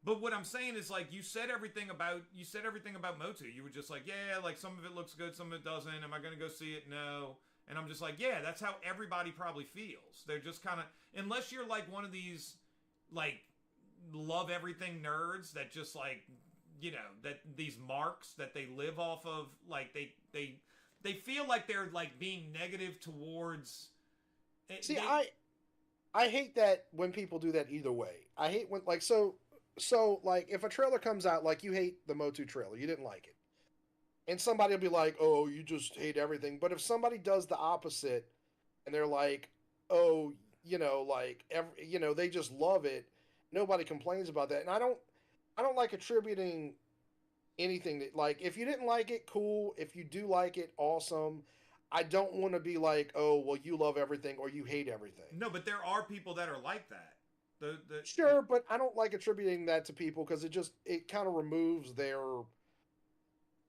But what I'm saying is like you said everything about Motu. You were just like, yeah, like some of it looks good, some of it doesn't. Am I gonna go see it? No. And I'm just like, yeah, that's how everybody probably feels. They're just kind of unless you're like one of these like love everything nerds that just like that these marks that they live off of like they feel like they're like being negative towards See, they I hate that when people do that either way. I hate when like so like if a trailer comes out like you hate the Motu trailer, you didn't like it. And somebody will be like, "Oh, you just hate everything." But if somebody does the opposite and they're like, "Oh, like they just love it." Nobody complains about that. And I don't like attributing anything that like if you didn't like it, cool. If you do like it, awesome. I don't want to be like, "Oh, well you love everything or you hate everything." no, but there are people that are like that. Sure, but I don't like attributing that to people because it kind of removes their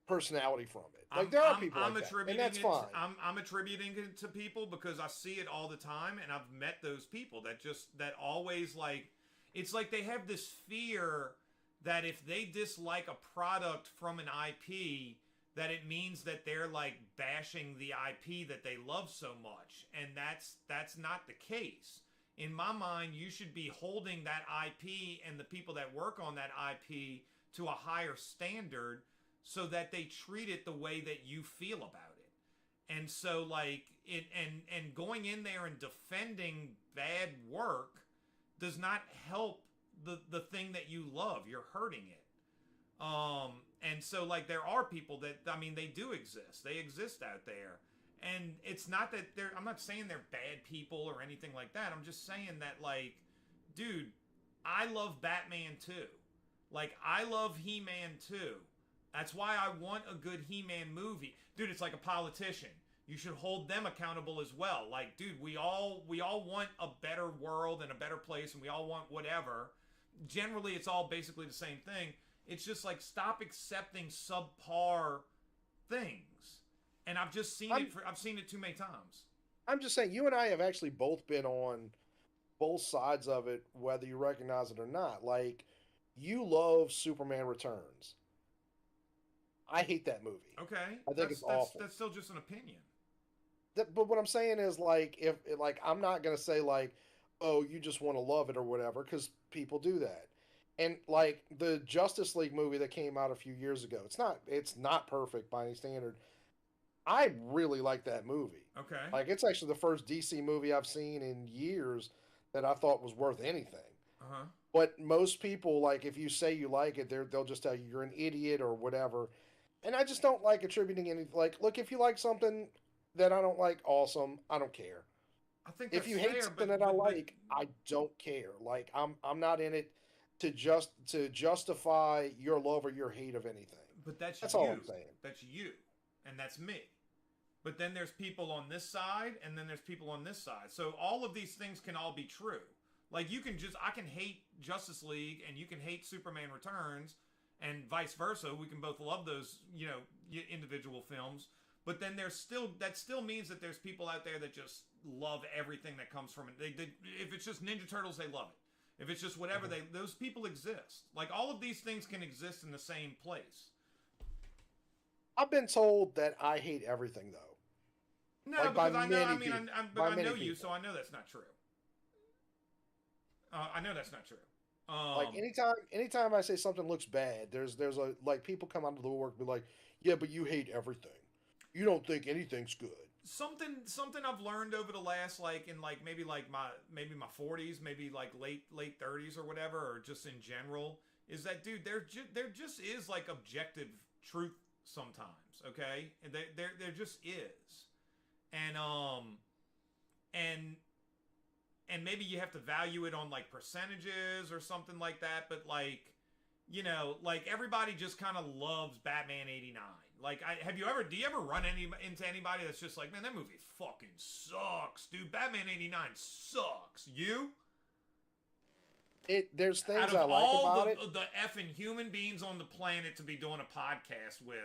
personality from it. Like there are people I'm like that, and attributing that's it. fine. I'm attributing it to people because I see it all the time, and I've met those people that always like. It's like they have this fear that if they dislike a product from an IP, that it means that they're like bashing the IP that they love so much, and that's not the case. In my mind, you should be holding that IP and the people that work on that IP to a higher standard so that they treat it the way that you feel about it. And so like it and going in there and defending bad work does not help the thing that you love. You're hurting it. And so like there are people that I mean they do exist. They exist out there. And it's not that they're I'm not saying they're bad people or anything like that. I'm just saying that like dude, I love Batman too. Like I love He-Man too. That's why I want a good He-Man movie. Dude, it's like a politician. You should hold them accountable as well. Like, dude, we all want a better world and a better place and we all want whatever. Generally, it's all basically the same thing. It's just like stop accepting subpar things. And I've seen it too many times. I'm just saying, you and I have actually both been on both sides of it, whether you recognize it or not. Like, you love Superman Returns. I hate that movie. Okay, I think it's awful. that's still just an opinion. But what I'm saying is, like, if like I'm not gonna say like, oh, you just want to love it or whatever, because people do that. And like the Justice League movie that came out a few years ago, it's not perfect by any standard. I really like that movie. Okay. Like it's actually the first DC movie I've seen in years that I thought was worth anything. Uh huh. But most people, like, if you say you like it, they'll just tell you you're an idiot or whatever. And I just don't like attributing any. Like, look, if you like something that I don't like, awesome. I don't care. I think If that's you hate fair, something that I but like, I don't care. Like, I'm not in it to justify your love or your hate of anything. But that's That's all you. I'm saying. That's you. And that's me. But then there's people on this side, and then there's people on this side. So all of these things can all be true. Like I can hate Justice League, and you can hate Superman Returns, and vice versa. We can both love those, individual films. But then that still means that there's people out there that just love everything that comes from it. If it's just Ninja Turtles, they love it. If it's just whatever, those people exist. Like all of these things can exist in the same place. I've been told that I hate everything though. No, like because I know. I many mean, people. I By know many you, so people. I know that's not true. I know that's not true. Like anytime I say something looks bad, there's a like people come out of the woodwork and be like, yeah, but you hate everything. You don't think anything's good. Something I've learned over the last maybe my 40s, maybe like late 30s or whatever, or just in general, is that dude, there just is like objective truth sometimes, okay? And there just is. And and and maybe you have to value it on like percentages or something like that, but like, like everybody just kind of loves Batman 89. Like, do you ever run into anybody that's just like, man, that movie fucking sucks, dude. Batman 89 sucks. You? There's Out things of I like all about it. the effing human beings on the planet to be doing a podcast with,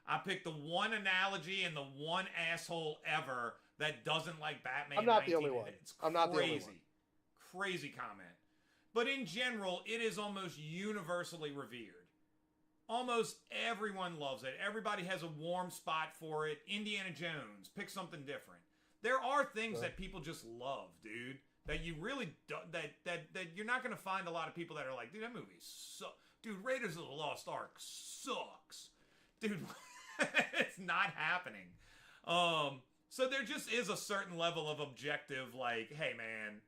I picked the one analogy and the one asshole ever that doesn't like Batman. I'm not the only one. It's I'm not the only one. Crazy comment. But in general, it is almost universally revered. Almost everyone loves it. Everybody has a warm spot for it. Indiana Jones, pick something different. There are things that people just love, dude. That you really do, that you're not going to find a lot of people that are like, dude, that movie sucks. Dude, Raiders of the Lost Ark sucks. Dude, it's not happening. So there just is a certain level of objective, like, hey man,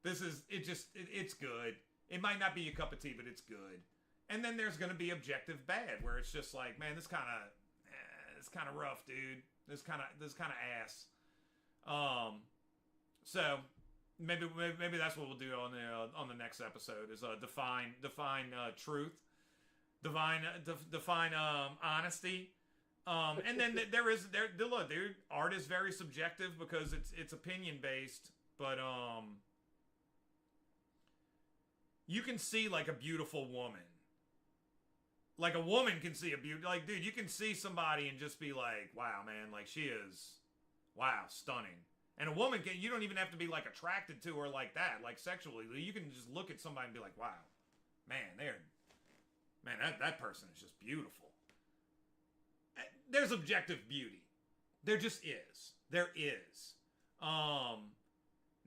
it's good. It might not be your cup of tea, but it's good. And then there's going to be objective bad, where it's just like, man, it's kind of rough, dude. This kind of ass. So maybe that's what we'll do on the next episode is define truth, define honesty. And then look, dude, art is very subjective because it's opinion based, but you can see like a beautiful woman. Like a woman can see a beauty. Like, dude, you can see somebody and just be like, wow, man, like she is, wow, stunning. And a woman you don't even have to be like attracted to her like that, like sexually. You can just look at somebody and be like, wow, man, that person is just beautiful. There's objective beauty. There just is. There is.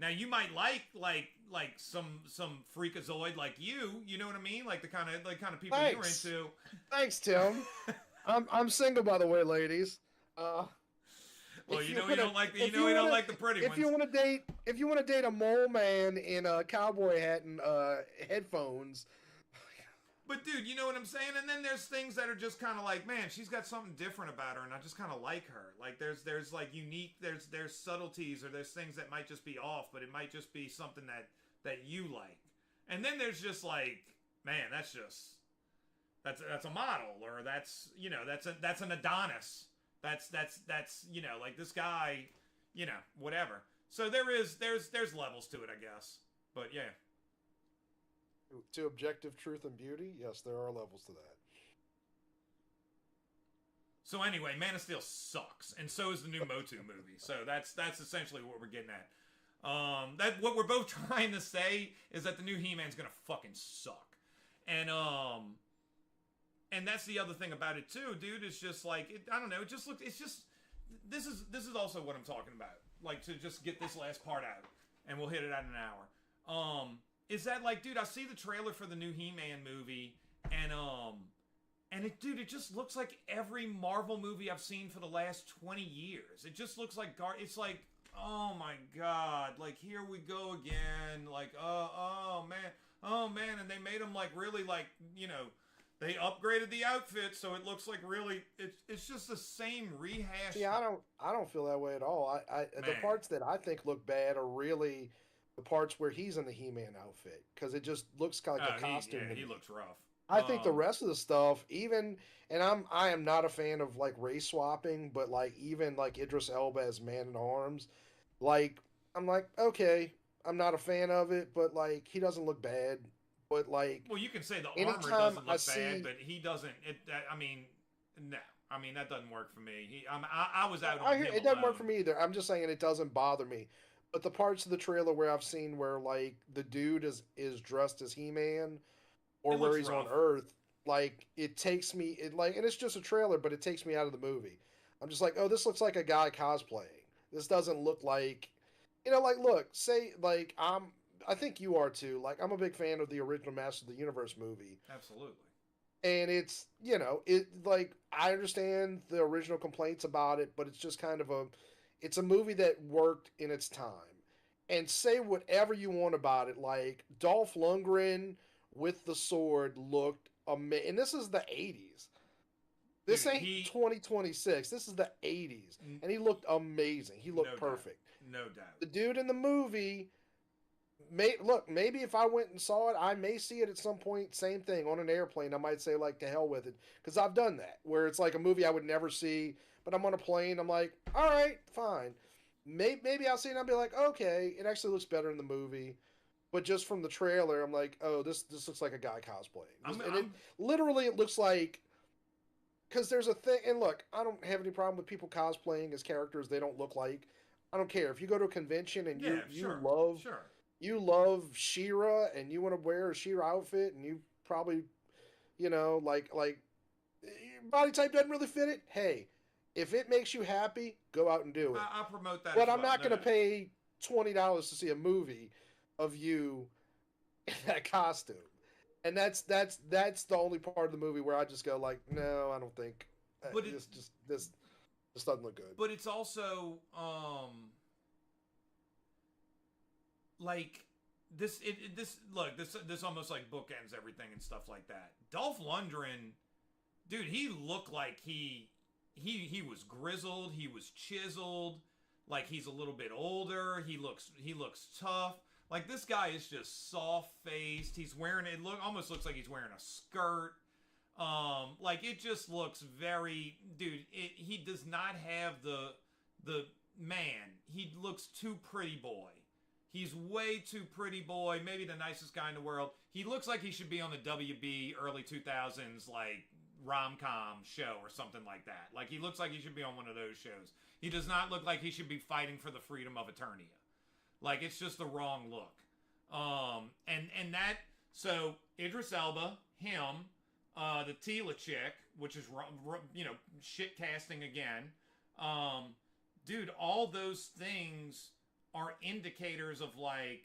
Now you might like some freakazoid like you know what I mean? Like the kind of people Thanks. you're into. Thanks, Tim. I'm single, by the way, ladies. Well, you don't like the pretty ones. If you want to date a mole man in a cowboy hat and headphones. But dude, you know what I'm saying? And then there's things that are just kind of like, man, she's got something different about her, and I just kind of like her. Like there's like unique, there's subtleties, or there's things that might just be off, but it might just be something that you like. And then there's just like, man, that's a model, or that's an Adonis. That's like this guy, whatever. So there's levels to it, I guess. But yeah. To objective truth and beauty, yes, there are levels to that. So anyway, Man of Steel sucks, and so is the new Motu movie. So that's essentially what we're getting at. That what we're both trying to say is that the new He-Man's gonna fucking suck, and that's the other thing about it too, dude. It's just like I don't know. It just looks. It's just this is also what I'm talking about. Like to just get this last part out, and we'll hit it at an hour. Is that like, dude, I see the trailer for the new He-Man movie, and it just looks like every Marvel movie I've seen for the last 20 years. It just looks like it's like, oh my god, like here we go again, like oh man, and they made them like really like, they upgraded the outfit so it looks like really it's just the same rehash. See, I don't feel that way at all. The parts that I think look bad are really the parts where he's in the He-Man outfit because it just looks like a Oh, costume to he me. looks rough. I think the rest of the stuff, even and I am not a fan of like race swapping, but like even like Idris Elba as Man at Arms, like I'm like okay, I'm not a fan of it, but like he doesn't look bad. But like Well, you can say the armor anytime doesn't I look bad, see, but he doesn't. I mean, no. I mean that doesn't work for me. I was out I on hear him it doesn't work for alone. me either. I'm just saying it doesn't bother me. But the parts of the trailer where I've seen where like the dude is dressed as He Man or It where looks he's on rough. Earth, like it takes me it like and it's just a trailer, but it takes me out of the movie. I'm just like, oh, this looks like a guy cosplaying. This doesn't look like like look, say like I think you are too. Like I'm a big fan of the original Master of the Universe movie. Absolutely. And it's it like I understand the original complaints about it, but it's just kind of it's a movie that worked in its time. And say whatever you want about it, like Dolph Lundgren with the sword looked amazing. And this is the 80s. This Dude, ain't 2026. This is the 80s. And he looked amazing. He looked no doubt. perfect. No doubt. The dude in the movie look, maybe if I went and saw it, I may see it at some point. Same thing on an airplane. I might say like to hell with it because I've done that where it's like a movie I would never see, but I'm on a plane. I'm like, all right, fine. Maybe I'll see it and I'll be like, okay, it actually looks better in the movie. But just from the trailer, I'm like, oh, this looks like a guy cosplaying. And it I'm literally it looks like because there's a thing. And look, I don't have any problem with people cosplaying as characters they don't look like. I don't care if you go to a convention and yeah, you sure, love sure. Shira and you want to wear a Shira outfit and you probably like your body type doesn't really fit it. Hey, if it makes you happy, go out and do it. I promote that But as I'm well. not No going to doubt. pay $20 to see a movie of you in that costume. And that's the only part of the movie where I just go like, no, I don't think But it this doesn't look good. but it's also like this look this almost like bookends everything and stuff like that. Dolph Lundgren, dude, he looked like he was grizzled, he was chiseled, like he's a little bit older. He looks tough. Like this guy is just soft faced. He's wearing it almost looks like he's wearing a skirt. Like it just looks very, dude. He does not have the man. He looks too pretty boy. He's way too pretty boy. Maybe the nicest guy in the world. He looks like he should be on the WB early 2000s like rom com show or something like that. Like he looks like he should be on one of those shows. He does not look like he should be fighting for the freedom of Eternia. Like it's just the wrong look. And that so Idris Elba, him, the Tila chick, which is shit casting again. Um, dude, all those things are indicators of like,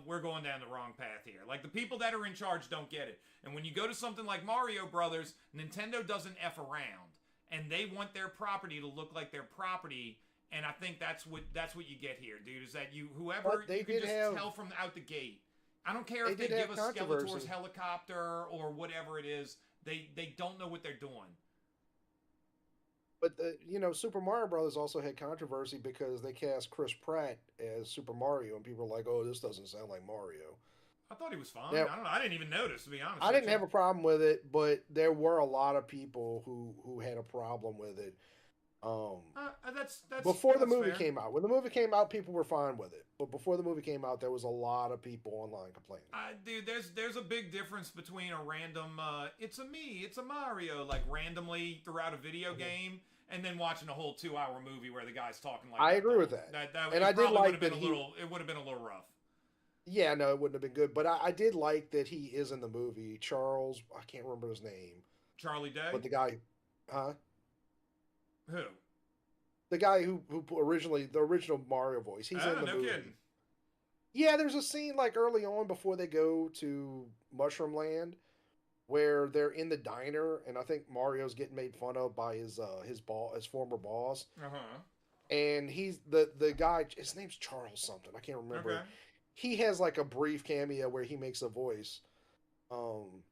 we're going down the wrong path here. Like the people that are in charge don't get it. And when you go to something like Mario Brothers, Nintendo doesn't f around, and they want their property to look like their property. And I think that's what you get here, dude. Is that whoever But they you can did just have tell from out the gate. I don't care they if they did give have us Skeletor's controversy. helicopter or whatever it is. They don't know what they're doing. But Super Mario Brothers also had controversy because they cast Chris Pratt as Super Mario, and people were like, "Oh, this doesn't sound like Mario." I thought he was fine. Now, I don't know. I didn't even notice, to be honest I with didn't you. have a problem with it, but there were a lot of people who had a problem with it. Um, That's before the that's movie fair. came out, when the movie came out, people were fine with it. But before the movie came out, there was a lot of people online complaining. Dude, there's a big difference between a random it's a me, it's a Mario, like randomly throughout a video Mhm. game, and then watching a whole 2 hour movie where the guy's talking like I that the agree with whole that, that and it I did probably would like have been that a he. little it would have been a little rough. Yeah, no, it wouldn't have been good, but I did like that he is in the movie. Charles, I can't remember his name, Charlie Day? but the guy, huh? Who? The guy who originally the original Mario voice. He's in the No kidding. movie. Yeah, there's a scene like early on before they go to Mushroom Land where they're in the diner, and I think Mario's getting made fun of by his former boss, Uh-huh. and he's the guy. His name's Charles something. I can't remember. Okay. He has like a brief cameo where he makes a voice. Um,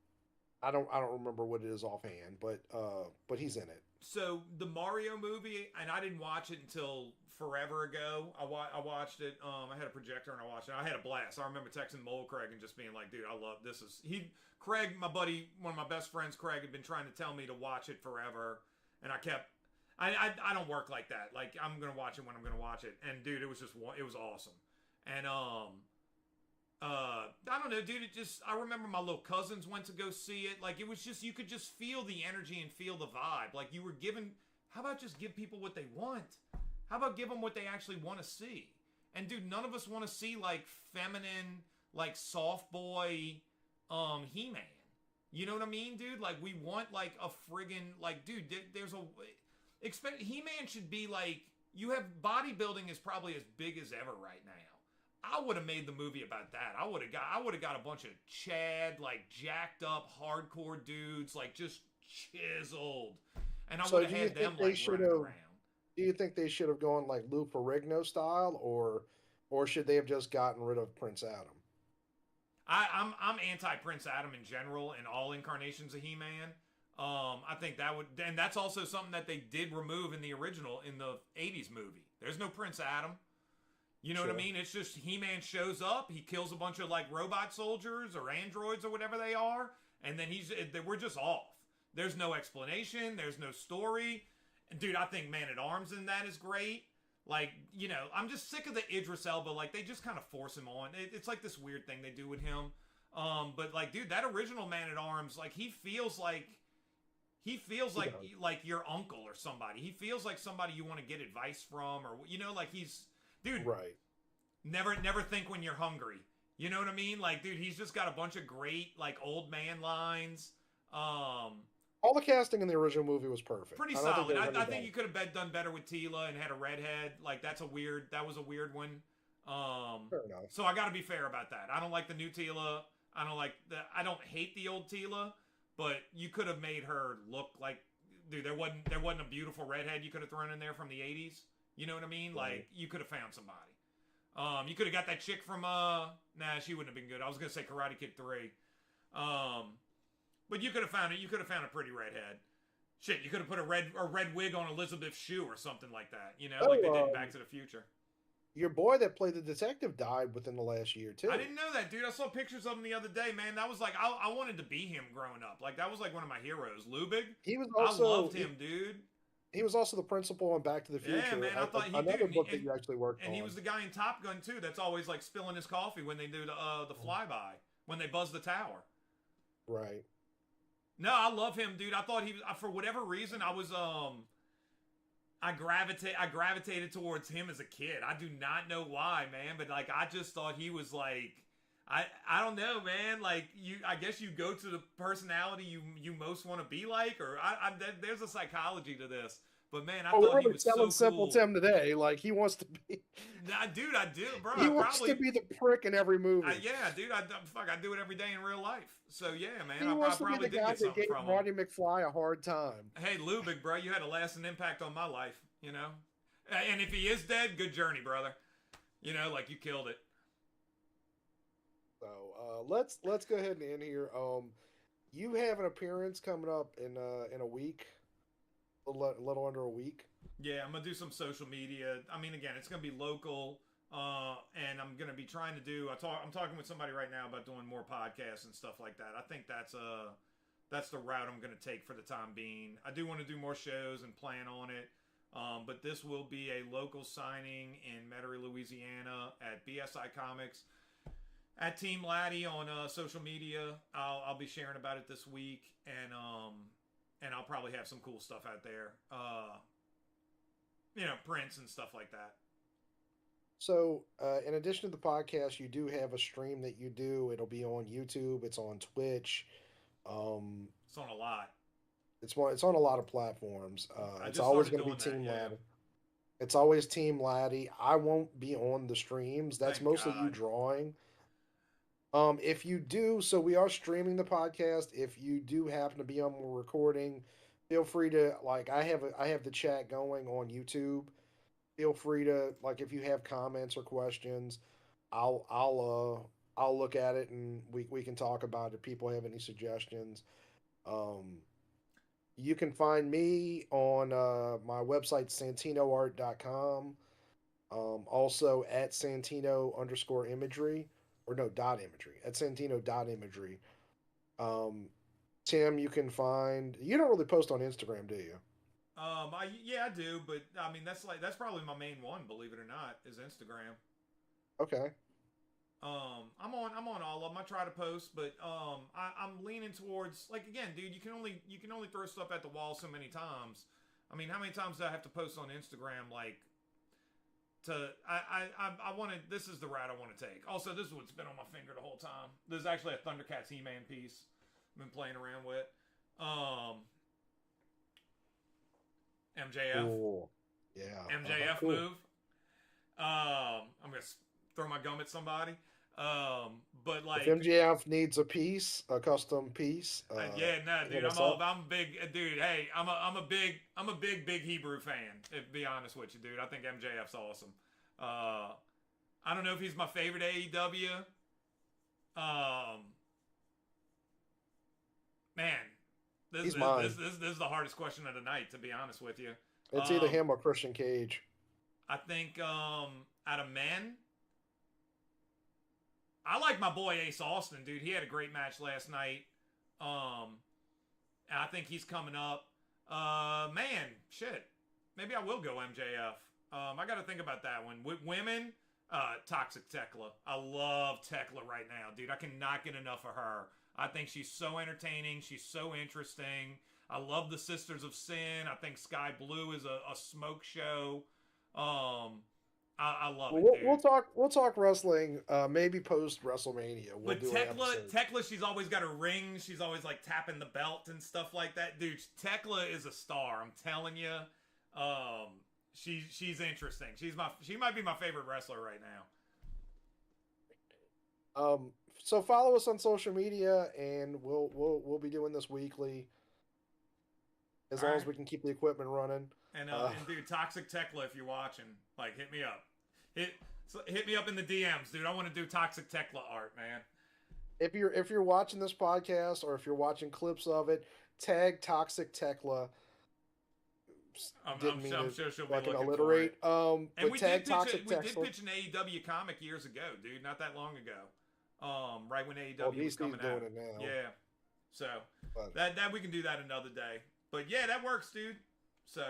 I don't remember what it is offhand, but he's in it. So the Mario movie, and I didn't watch it until forever ago. I watched it. I had a projector and I watched it. I had a blast. I remember texting Mole Craig and just being like, "Dude, I love this." Is he Craig, my buddy, one of my best friends, Craig, had been trying to tell me to watch it forever, and I kept. I don't work like that. Like I'm gonna watch it when I'm gonna watch it, and dude, it was just it was awesome, and I don't know, dude. It just I remember my little cousins went to go see it. Like it was just you could just feel the energy and feel the vibe. Like you were given. How about just give people what they want? How about give them what they actually want to see? And dude, none of us want to see like feminine, like soft boy, He Man. You know what I mean, dude? Like we want like a friggin' like, dude. There's a expect He Man should be like you have bodybuilding is probably as big as ever right now. I would have made the movie about that. I would have got a bunch of Chad, like jacked up hardcore dudes, like just chiseled. And I would So have do you had them think they like should running have? around. Do you think they should have gone like Lou Ferrigno style, or should they have just gotten rid of Prince Adam? I'm anti Prince Adam in general in all incarnations of He Man. I think that would, and that's also something that they did remove in the original in the '80s movie. There's no Prince Adam. You know what I Sure. mean? It's just He Man shows up, he kills a bunch of like robot soldiers or androids or whatever they are, and then we're just off. There's no explanation. There's no story. And dude, I think Man at Arms in that is great. Like, I'm just sick of the Idris Elba. Like, they just kind of force him on. It's like this weird thing they do with him. But like, dude, that original Man at Arms, like, he feels Yeah. like your uncle or somebody. He feels like somebody you want to get advice from, or like dude. Right. Never think when you're hungry. You know what I mean? Like, dude, he's just got a bunch of great like old man lines. Um, All the casting in the original movie was perfect. Pretty I don't think solid. there was I any think doubt. you could have done better with Tila and had a redhead. Like that was a weird one. Fair enough. So I got to be fair about that. I don't like the new Tila. I don't hate the old Tila, but you could have made her look like, dude. There wasn't a beautiful redhead you could have thrown in there from the '80s. You know what I mean? Right. Like you could have found somebody. You could have got that chick from nah, she wouldn't have been good. I was gonna say Karate Kid 3. Um, but you could have found it. You could have found a pretty redhead. Shit, you could have put a red wig on Elizabeth Shue or something like that. Like they did in Oh, Back to the Future. your boy that played the detective died within the last year too. I didn't know that, dude. I saw pictures of him the other day, man. That was like I wanted to be him growing up. Like that was like one of my heroes. Lubig, He was I also loved him, dude. he was also the principal in Back to the Yeah, Future, man. I thought he another dude, book that you actually worked and he on. was the guy in Top Gun too. That's always like spilling his coffee when they do the flyby when they buzz the tower. Right. No, I love him, dude. I thought he was for whatever reason I gravitated towards him as a kid. I do not know why, man, but like I just thought he was like I don't know, man. Like I guess you go to the personality you most want to be like, or there's a psychology to this. But man, I Oh, thought we're he really was telling so Simple cool. Tim today. Like he wants to be, Nah, dude, I do, bro. he I wants to probably, be the prick in every movie. yeah, dude. Fuck, I do it every day in real life. So yeah, man, He I wants to be probably the did guy get that something gave from him. Marty McFly a hard time. Hey, Lubick, bro, you had a lasting impact on my life. And if he is dead, good journey, brother. Like you killed it. So let's go ahead and end here. You have an appearance coming up in a week, a little under a week. Yeah, I'm gonna do some social media. I mean, again, it's gonna be local, and I'm gonna be trying to do. I'm talking with somebody right now about doing more podcasts and stuff like that. I think that's the route I'm gonna take for the time being. I do want to do more shows and plan on it. But this will be a local signing in Metairie, Louisiana at BSI Comics. At Team Lattie on social media. I'll be sharing about it this week, and I'll probably have some cool stuff out there. Prints and stuff like that. So, in addition to the podcast, you do have a stream that you do. It'll be on YouTube. It's on Twitch. Um, It's on a lot. it's on a lot of platforms. I It's just always started going to be doing that. Team Yeah. Laddie. It's always Team Laddie. I won't be on the streams. That's Thank mostly you God. drawing. If you do, so we are streaming the podcast. If you do happen to be on the recording, feel free to like. I have the chat going on YouTube. Feel free to like if you have comments or questions, I'll look at it and we can talk about it if people have any suggestions. Um, you can find me on my website, santinoart.com. Also at Santino underscore imagery, or no, dot imagery, at Santino dot imagery. Um, Tim, you can find, you don't really post on Instagram, do you? Yeah, I do, but I mean that's probably my main one. Believe it or not, is Instagram. Okay. I'm on all of them. I try to post, but I'm leaning towards like again, dude. You can only throw stuff at the wall so many times. I mean, how many times do I have to post on Instagram? Like to I wanted this is the route I want to take. Also, this is what's been on my finger the whole time. This is actually a Thundercats He-Man piece I've been playing around with. Um, MJF, Cool. Yeah. MJF Cool. move. I'm gonna throw my gum at somebody. But If like MJF needs a piece, a custom piece, yeah, nah, hit dude. us up. I'm a big dude. Hey, I'm a big Hebrew fan. To be honest with you, dude, I think MJF's awesome. Uh, I don't know if he's my favorite AEW. Um, man, this He's this, mine. this this this is the hardest question of the night. To be honest with you, It's either um, him or Christian Cage. I think out of men, I like my boy Ace Austin, dude. He had a great match last night. Um, and I think he's coming up. Man, shit. Maybe I will go MJF. I got to think about that one. With women, Toxic Tekla. I love Tekla right now, dude. I cannot get enough of her. I think she's so entertaining. She's so interesting. I love the Sisters of Sin. I think Sky Blue is a smoke show. Um, I love Well, it, we'll dude. talk. We'll talk wrestling. Maybe post WrestleMania, we'll But do an Tekla, episode. Tekla, she's always got her ring. She's always like tapping the belt and stuff like that. Dude, Tekla is a star. I'm telling you. She's interesting. She might be my favorite wrestler right now. Um, so follow us on social media, and we'll be doing this weekly as All long as right. we can keep the equipment running. Uh, And dude, Toxic Tekla, if you're watching, like hit me up. Hit me up in the DMs, dude. I want to do Toxic Tekla art, man. if you're watching this podcast or if you're watching clips of it, tag Toxic Tekla. I'm, Didn't I'm, mean sure, I'm to sure she'll be fucking looking for it. alliterate. And But tag Toxic we did Tekla. pitch an AEW comic years ago, dude. Not that long ago. Right when Well, AEW was DC's coming doing out. it now. Yeah. So But that we can do that another day. But yeah, that works, dude. So